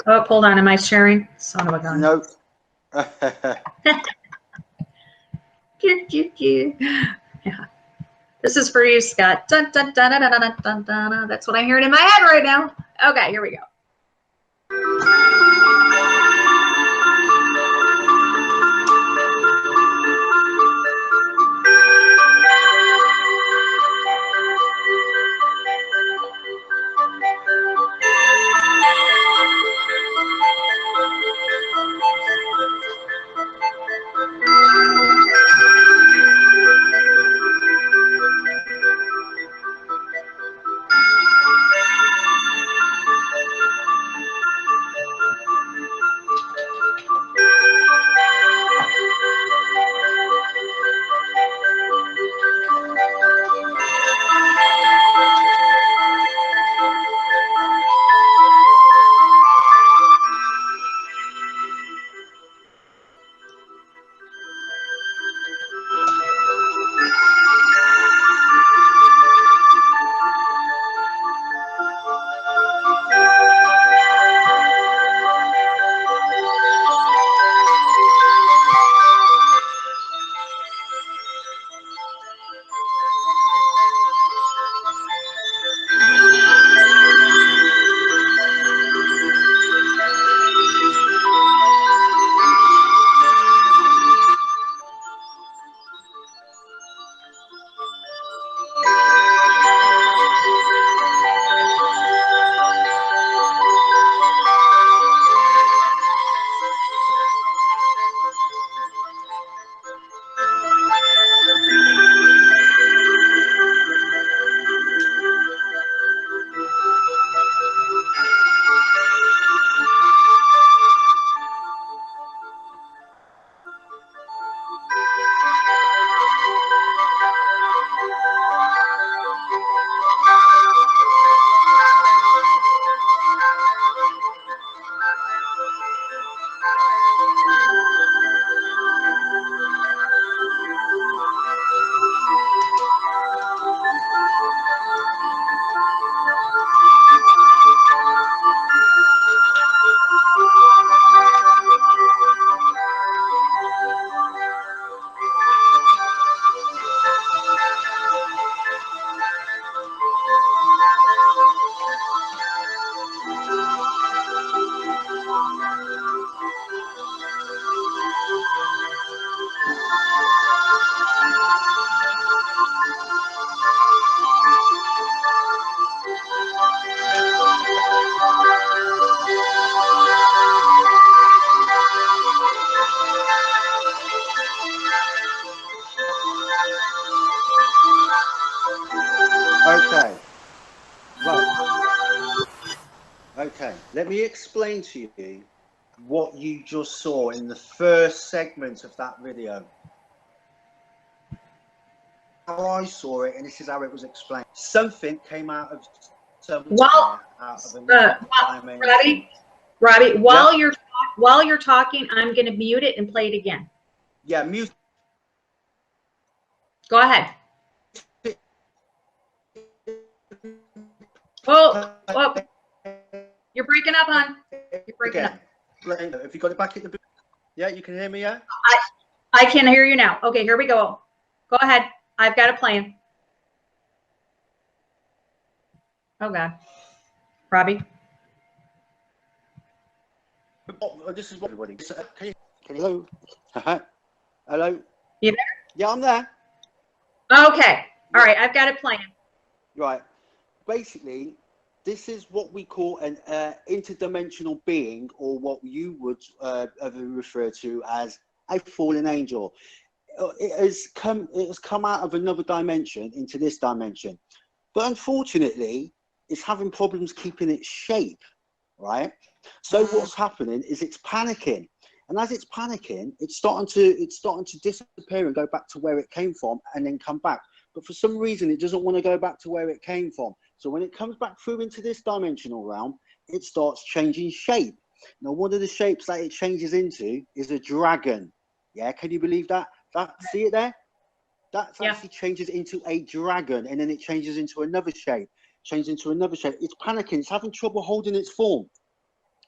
Oh, hold on. Am I sharing? Son of a gun. No. Yeah. This is for you, Scott. Dun, dun, dun, dun, dun, dun, dun, dun. That's what I'm hearing in my head right now. Okay, here we go. Okay. Right. Okay. Let me explain to you what you just saw in the first segment of that video. How I saw it, and this is how it was explained. Something came out of somewhere, out of another dimension. Robbie, while you're talking, I'm going to mute it and play it again. Yeah, mute. Go ahead. Oh, you're breaking up, hon. You're breaking up. If you got it back at the, yeah, you can hear me, yeah. I can hear you now. Okay, here we go. Go ahead. I've got it playing. Oh God, Robbie. Oh, this is what everybody. Can you, hello? Hello? You there? Yeah, I'm there. Okay. All right, I've got it playing. Right. Basically, this is what we call an interdimensional being, or what you would refer to as a fallen angel. It has come out of another dimension into this dimension. But unfortunately, it's having problems keeping its shape, right? So what's happening is it's panicking, and as it's panicking, it's starting to disappear and go back to where it came from, and then come back. But for some reason, it doesn't want to go back to where it came from. So when it comes back through into this dimensional realm, it starts changing shape. Now, one of the shapes that it changes into is a dragon. Yeah, can you believe that? See it there? That actually changes into a dragon, and then it changes into another shape. Changes into another shape. It's panicking. It's having trouble holding its form,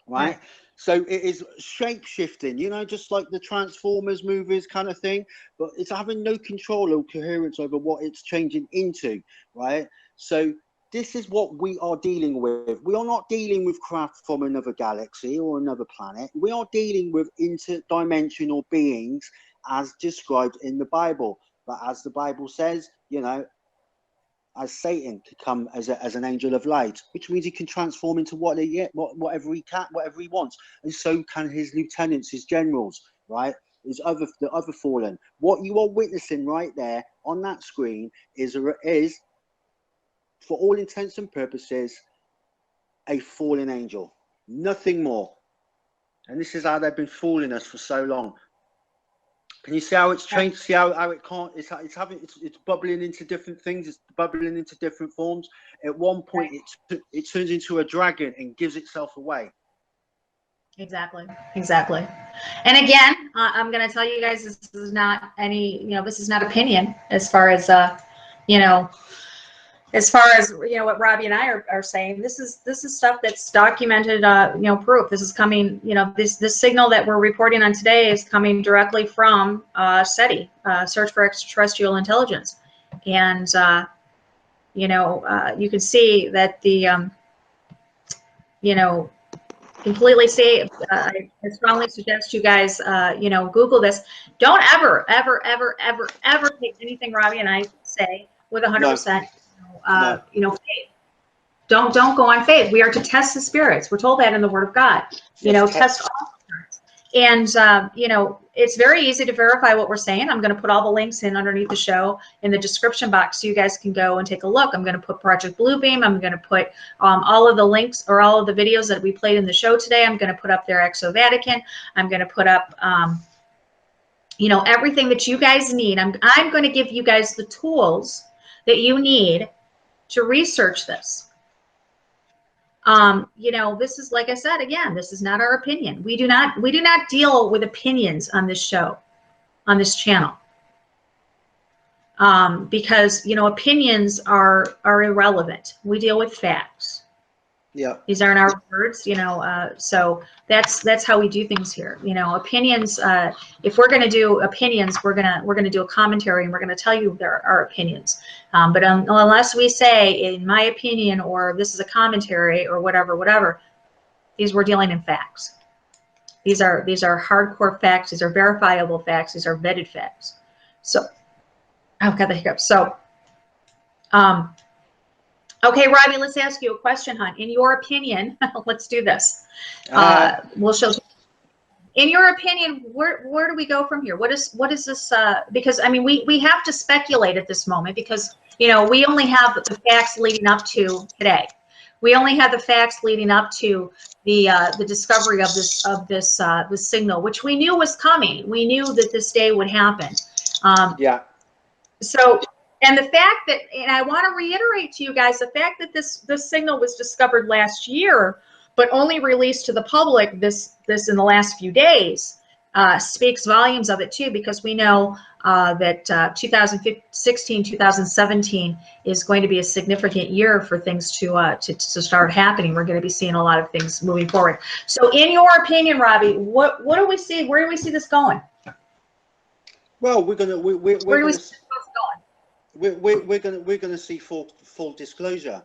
right? So it is shape shifting, you know, just like the Transformers movies kind of thing. But it's having no control or coherence over what it's changing into, right? So this is what we are dealing with. We are not dealing with craft from another galaxy or another planet. We are dealing with interdimensional beings as described in the Bible. But as the Bible says, you know, as Satan could come as an angel of light, which means he can transform into whatever he wants, and so can his lieutenants, his generals, right? The other fallen. What you are witnessing right there on that screen is, for all intents and purposes, a fallen angel, nothing more. And this is how they've been fooling us for so long. Can you see how it's changed? See how it can't? It's bubbling into different things. It's bubbling into different forms. At one point, it turns into a dragon and gives itself away. Exactly. And again, I'm going to tell you guys, this is not any, this is not opinion as far as, what Robbie and I are saying. This is stuff that's documented, proof. This is coming, this signal that we're reporting on today is coming directly from SETI, Search for Extraterrestrial Intelligence. And, you can see that the, completely safe. I strongly suggest you guys, Google this. Don't ever take anything Robbie and I say with 100%, faith. Don't go on faith. We are to test the spirits. We're told that in the Word of God. Test all spirits. And it's very easy to verify what we're saying. I'm going to put all the links in underneath the show in the description box so you guys can go and take a look. I'm going to put Project Bluebeam. I'm going to put all of the links or all of the videos that we played in the show today. I'm going to put up their Exo Vatican. I'm going to put up, everything that you guys need. I'm going to give you guys the tools that you need to research this. This is, like I said, again, this is not our opinion. We do not deal with opinions on this show, on this channel. Because, opinions are irrelevant. We deal with facts. Yeah. These aren't our words, so that's how we do things here. Opinions, if we're going to do opinions, we're going to do a commentary and we're going to tell you our opinions. But unless we say, in my opinion, or this is a commentary or whatever, we're dealing in facts. These are hardcore facts. These are verifiable facts. These are vetted facts. So, I've got the hiccups. So, okay, Robbie, let's ask you a question, hon. In your opinion, let's do this. We'll show. In your opinion, where do we go from here? What is this? Because I mean, we have to speculate at this moment because we only have the facts leading up to today. We only have the facts leading up to the discovery of this signal, which we knew was coming. We knew that this day would happen. Yeah. So. And the fact that, and I want to reiterate to you guys, the fact that this signal was discovered last year, but only released to the public this in the last few days, speaks volumes of it too, because we know that 2016, 2017 is going to be a significant year for things to start happening. We're going to be seeing a lot of things moving forward. So, in your opinion, Robbie, what do we see? Where do we see this going? Well, we're going to. We're going to see full disclosure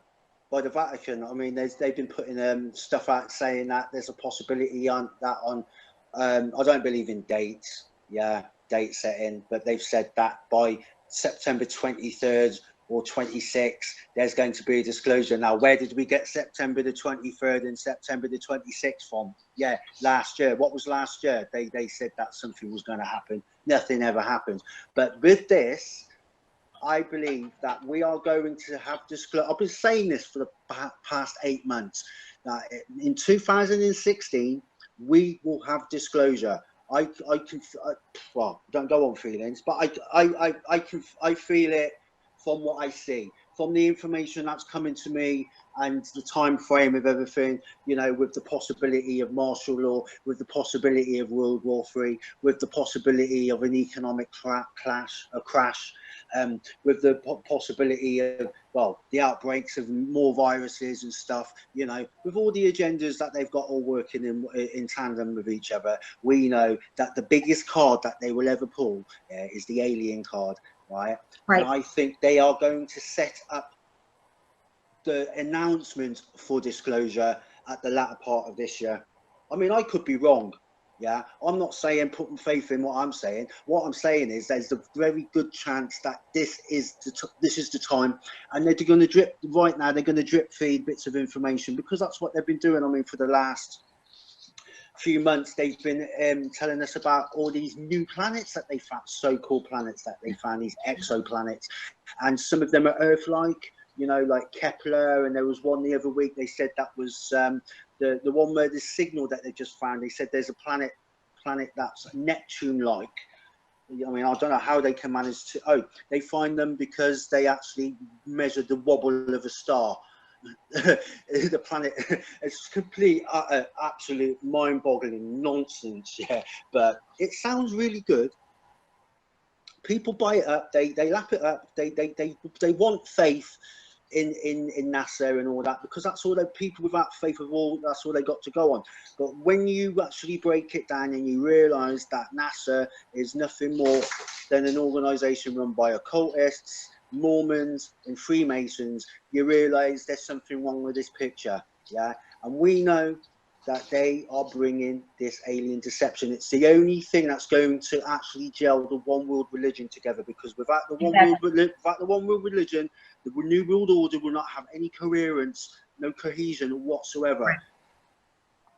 by the Vatican. I mean, they've been putting stuff out saying that there's a possibility on. I don't believe in dates, date setting, but they've said that by September 23rd or 26th, there's going to be a disclosure. Now, where did we get September the 23rd and September the 26th from? Yeah, last year. What was last year? They said that something was going to happen. Nothing ever happened. But with this, I believe that we are going to have disclosure. I've been saying this for the past 8 months. That in 2016 we will have disclosure. Well, don't go on feelings, but I feel it from what I see, from the information that's coming to me, and the time frame of everything, you know, with the possibility of martial law, with the possibility of World War III, with the possibility of an economic crash, with the possibility of, well, the outbreaks of more viruses and stuff, you know, with all the agendas that they've got all working in tandem with each other. We know that the biggest card that they will ever pull is the alien card, right? And I think they are going to set up the announcement for disclosure at the latter part of this year. I mean, I could be wrong. Yeah, I'm not saying putting faith in what I'm saying. What I'm saying is there's a very good chance that this is the time, and they're going to drip right now. They're going to drip feed bits of information, because that's what they've been doing. I mean, for the last few months, they've been telling us about all these new planets that they found, so-called planets that they found, these exoplanets, and some of them are Earth-like. You know, like Kepler, and there was one the other week. They said that was the one where the signal that they just found. They said there's a planet that's Neptune-like. I mean, I don't know how they can manage to. Oh, they find them because they actually measured the wobble of a star. The planet. It's complete, absolute, mind-boggling nonsense. Yeah, but it sounds really good. People buy it up. They lap it up. They want faith in NASA and all that, because that's all the people without faith of all, that's all they got to go on. But when you actually break it down and you realize that NASA is nothing more than an organization run by occultists, Mormons and Freemasons, you realize there's something wrong with this picture. Yeah, and we know that they are bringing this alien deception. It's the only thing that's going to actually gel the one world religion together, because without the one world religion, the new world order will not have any coherence, no cohesion whatsoever.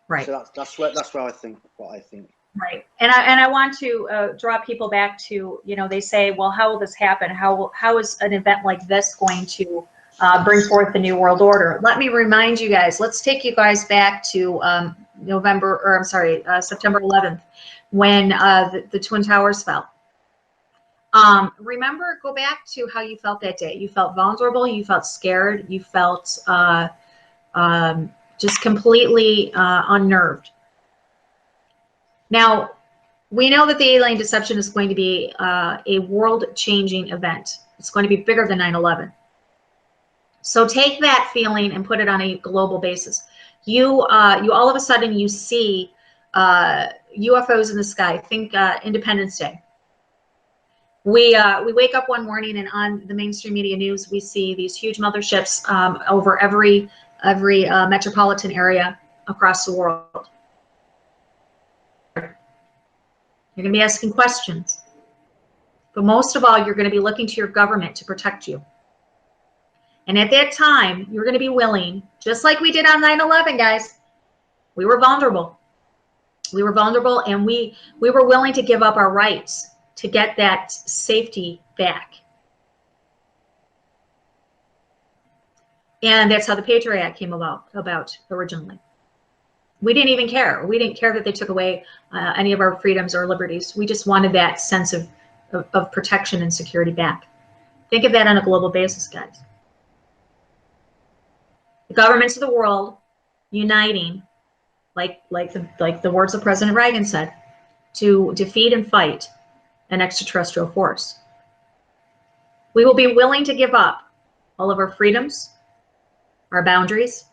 Right. So that's where I think what I think. Right. And I want to draw people back to, you know, they say, well, how will this happen? How is an event like this going to bring forth the new world order? Let me remind you guys, let's take you guys back to September 11th, when the Twin Towers fell. Remember, go back to how you felt that day. You felt vulnerable, you felt scared, you felt just completely unnerved. Now, we know that the alien deception is going to be a world-changing event. It's going to be bigger than 9/11. So take that feeling and put it on a global basis. You all of a sudden you see UFOs in the sky. Think Independence Day. We wake up one morning and on the mainstream media news we see these huge motherships over every metropolitan area across the world. You're going to be asking questions, but most of all, you're going to be looking to your government to protect you. And at that time, you're going to be willing, just like we did on 9/11, guys. We were vulnerable. We were vulnerable, and we were willing to give up our rights to get that safety back. And that's how the Patriot Act came about originally. We didn't even care. We didn't care that they took away any of our freedoms or liberties. We just wanted that sense of protection and security back. Think of that on a global basis, guys. The governments of the world uniting, like the words of President Reagan said, to defeat and fight an extraterrestrial force. We will be willing to give up all of our freedoms, our boundaries,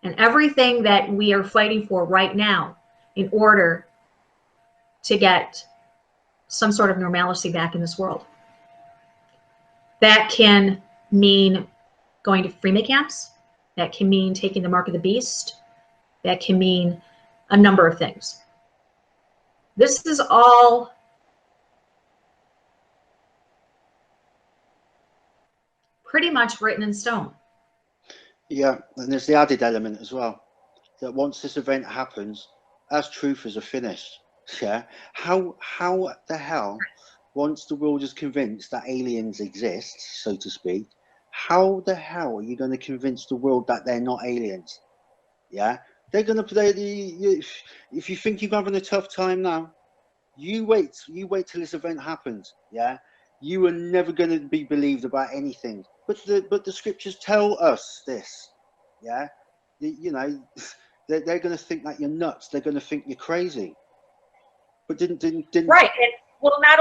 and everything that we are fighting for right now in order to get some sort of normalcy back in this world. That can mean going to Freeman camps. That can mean taking the mark of the beast. That can mean a number of things. This is all pretty much written in stone. Yeah, and there's the added element as well, that once this event happens, as truthers are finished, yeah, how the hell once the world is convinced that aliens exist, so to speak, how the hell are you going to convince the world that they're not aliens? Yeah, they're going to play if you think you're having a tough time now, you wait till this event happens. Yeah, you are never going to be believed about anything. But the scriptures tell us this. Yeah, you know, they're going to think that you're nuts. They're going to think you're crazy. But didn't right? And, well, not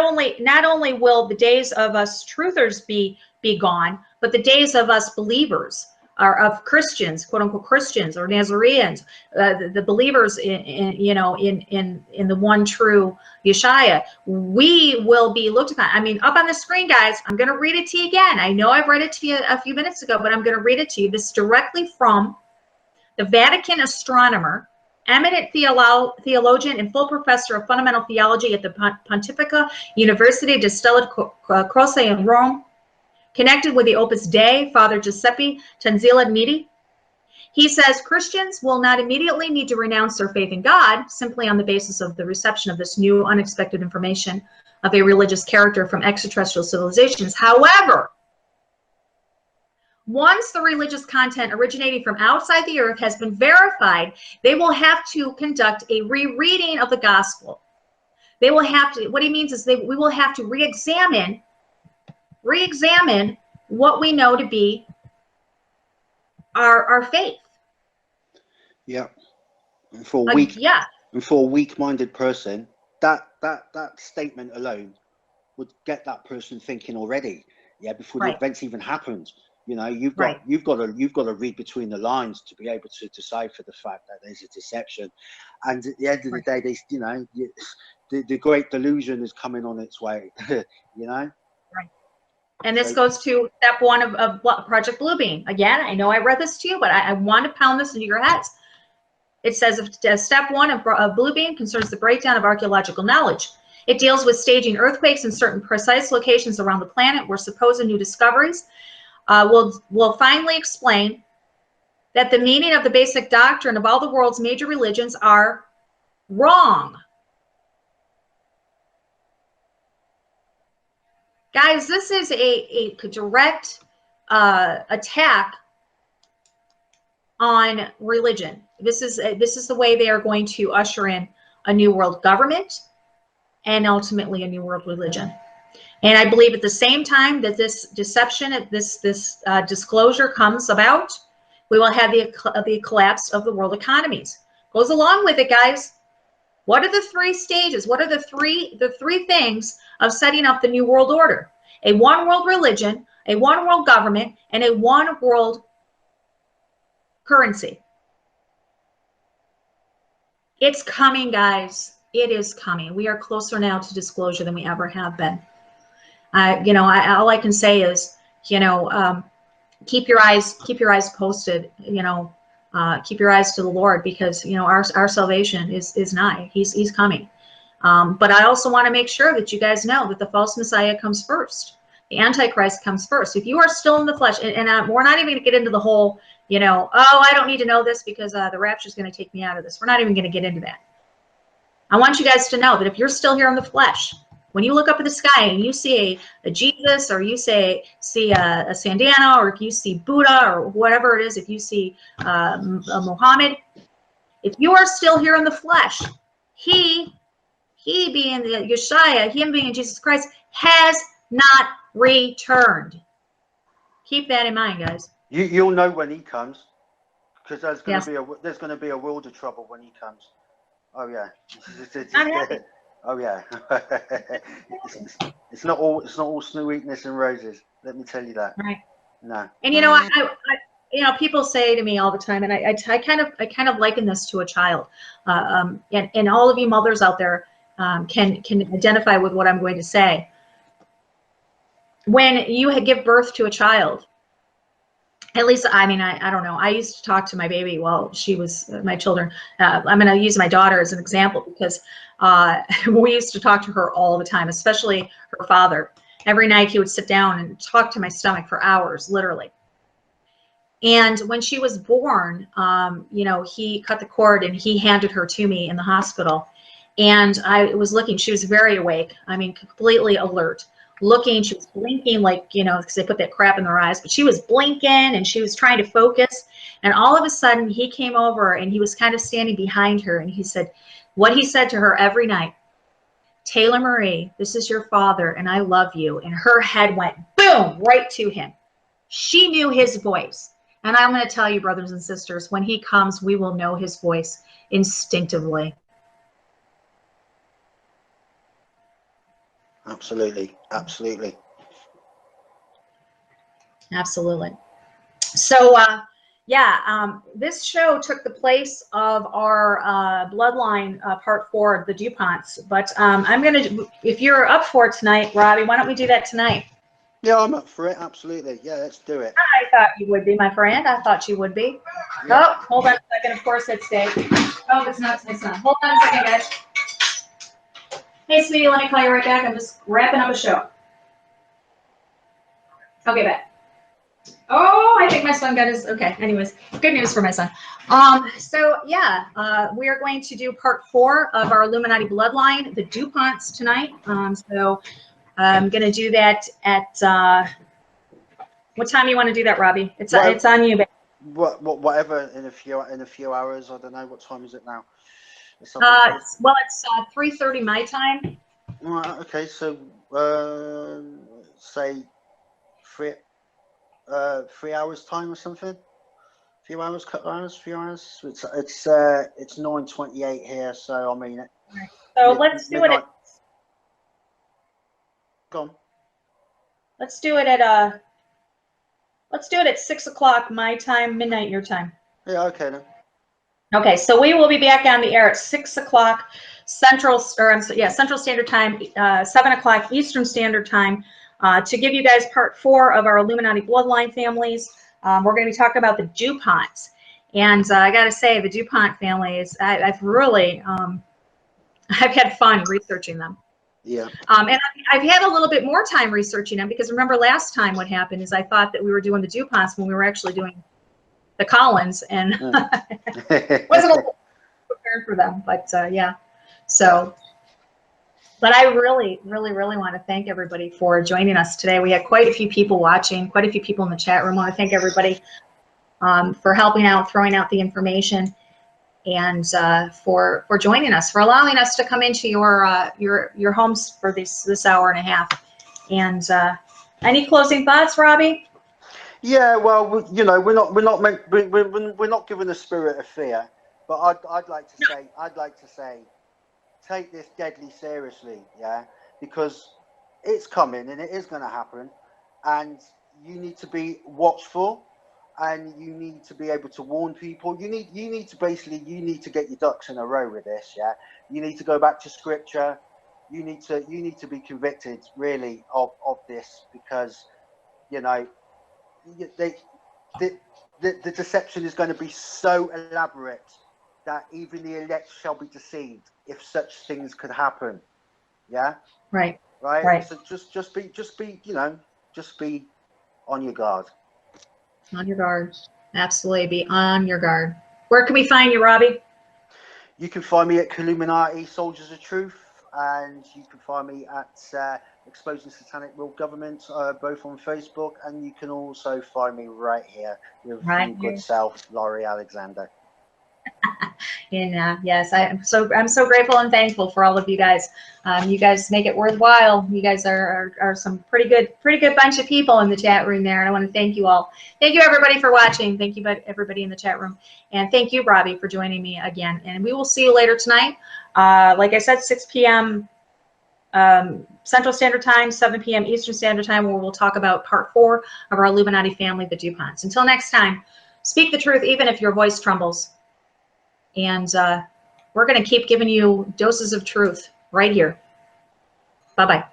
only will the days of us truthers be gone, but the days of us believers, are of Christians, quote unquote Christians or Nazareans, the believers in the one true Yeshua, we will be looked upon. I mean, up on the screen, guys, I'm going to read it to you again. I know I've read it to you a few minutes ago, but I'm going to read it to you. This is directly from the Vatican astronomer, eminent theologian and full professor of fundamental theology at the Pontificia University di Stella Croce in Rome, connected with the Opus Dei, Father Giuseppe Tanzila Niti. He says Christians will not immediately need to renounce their faith in God simply on the basis of the reception of this new unexpected information of a religious character from extraterrestrial civilizations. However, once the religious content originating from outside the earth has been verified, they will have to conduct a rereading of the gospel. They will have to, what he means is we will have to re-examine what we know to be our faith. Yeah. And for a weak-minded person, that statement alone would get that person thinking already. Yeah, before the events even happened. You know, you've got to read between the lines to be able to decipher the fact that there's a deception. And at the end of the day, the great delusion is coming on its way. You know. Right. And this goes to step one of Project Bluebeam. Again, I know I read this to you, but I want to pound this into your heads. It says step one of Bluebeam concerns the breakdown of archaeological knowledge. It deals with staging earthquakes in certain precise locations around the planet where supposed new discoveries will finally explain that the meaning of the basic doctrine of all the world's major religions are wrong. Guys, this is a direct attack on religion. This is the way they are going to usher in a new world government and ultimately a new world religion. And I believe at the same time that this deception, this disclosure comes about, we will have the collapse of the world economies. Goes along with it, guys. What are the three stages? What are the three things of setting up the new world order? A one world religion, a one world government, and a one world currency. It's coming, guys. It is coming. We are closer now to disclosure than we ever have been. All I can say is, keep your eyes posted. Keep your eyes to the Lord, because our salvation is nigh. He's coming. But I also want to make sure that you guys know that the false Messiah comes first. The Antichrist comes first. If you are still in the flesh, and we're not even going to get into the whole, I don't need to know this because the rapture is going to take me out of this. We're not even going to get into that. I want you guys to know that if you're still here in the flesh, when you look up at the sky and you see a Jesus, or you see a Sandana, or if you see Buddha, or whatever it is, if you see a Muhammad, if you are still here in the flesh, he being the Yeshua, him being Jesus Christ, has not returned. Keep that in mind, guys. You'll know when he comes, because there's going to be a world of trouble when he comes. Oh yeah. I'm happy. Oh yeah. it's not all sweetness and roses. Let me tell you that. Right. No. And I people say to me all the time, and I kind of liken this to a child. And all of you mothers out there can identify with what I'm going to say. When you give birth to a child, at least, I don't know. I used to talk to my baby while she was my children. I'm going to use my daughter as an example, because we used to talk to her all the time, especially her father. Every night he would sit down and talk to my stomach for hours, literally. And when she was born, he cut the cord and he handed her to me in the hospital. And I was looking, she was very awake. I mean, completely alert. Looking, she was blinking like, you know, because they put that crap in their eyes, but she was blinking and she was trying to focus. And all of a sudden he came over and he was kind of standing behind her. And he said, what he said to her every night, Taylor Marie, this is your father and I love you. And her head went boom, right to him. She knew his voice. And I'm going to tell you, brothers and sisters, when he comes, we will know his voice instinctively. Absolutely. Absolutely. Absolutely. So, this show took the place of our Bloodline Part 4, the DuPonts. But I'm going to, if you're up for it tonight, Robbie, why don't we do that tonight? Yeah, I'm up for it. Absolutely. Yeah, let's do it. I thought you would be, my friend. I thought you would be. Yeah. Oh, hold on a second. Of course, it's Dave. Oh, it's not. It's not. Hold on a second, guys. Hey, sweetie, let me call you right back. I'm just wrapping up a show. Okay, back. Oh, I think my son got his, okay, anyways, good news for my son. We are going to do part 4 of our Illuminati Bloodline, the DuPonts, tonight. So I'm going to do that at, what time do you want to do that, Robbie? It's on you, babe. Whatever, in a few hours. I don't know. What time is it now? It's 3:30 my time. Right, okay, so say 3 hours time or something. Few hours, couple hours, few hours. It's 9:28 here, so I mean. So let's do it. Go on. Let's do it at 6 o'clock my time, midnight your time. Yeah, okay then. Okay, so we will be back on the air at 6 o'clock Central Standard Time, 7 o'clock Eastern Standard Time, to give you guys part 4 of our Illuminati Bloodline families. We're going to be talking about the DuPonts. And I got to say, the DuPont families, I've really, I've had fun researching them. Yeah. And I've had a little bit more time researching them because remember last time what happened is I thought that we were doing the DuPonts when we were actually doing the Collins, and wasn't prepared for them, but yeah. So, but I really want to thank everybody for joining us today. We had quite a few people watching, quite a few people in the chat room. I want to thank everybody for helping out, throwing out the information, and for joining us, for allowing us to come into your homes for this hour and a half. And any closing thoughts, Robbie? Yeah, well, you know, we're not given a spirit of fear, but I'd like to say, take this deadly seriously, yeah, because it's coming and it is going to happen, and you need to be watchful, and you need to be able to warn people. You need to get your ducks in a row with this, yeah. You need to go back to scripture. You need to be convicted really of this, because you know. The deception is going to be so elaborate that even the elect shall be deceived if such things could happen. Yeah. Right. So just be on your guard. On your guard. Absolutely, be on your guard. Where can we find you, Robbie? You can find me at Illuminati Soldiers of Truth, and you can find me at Exposing Satanic World Government, both on Facebook, and you can also find me right here with your good self, Laurie Alexander. And yes, I'm so grateful and thankful for all of you guys. You guys make it worthwhile. You guys are some pretty good bunch of people in the chat room there, and I want to thank you all. Thank you everybody for watching. Thank you everybody in the chat room, and thank you, Robbie, for joining me again. And we will see you later tonight. Like I said, 6 p.m. Central Standard Time, 7 p.m. Eastern Standard Time, where we'll talk about part 4 of our Illuminati family, the DuPonts. Until next time, speak the truth even if your voice trembles. And we're going to keep giving you doses of truth right here. Bye-bye.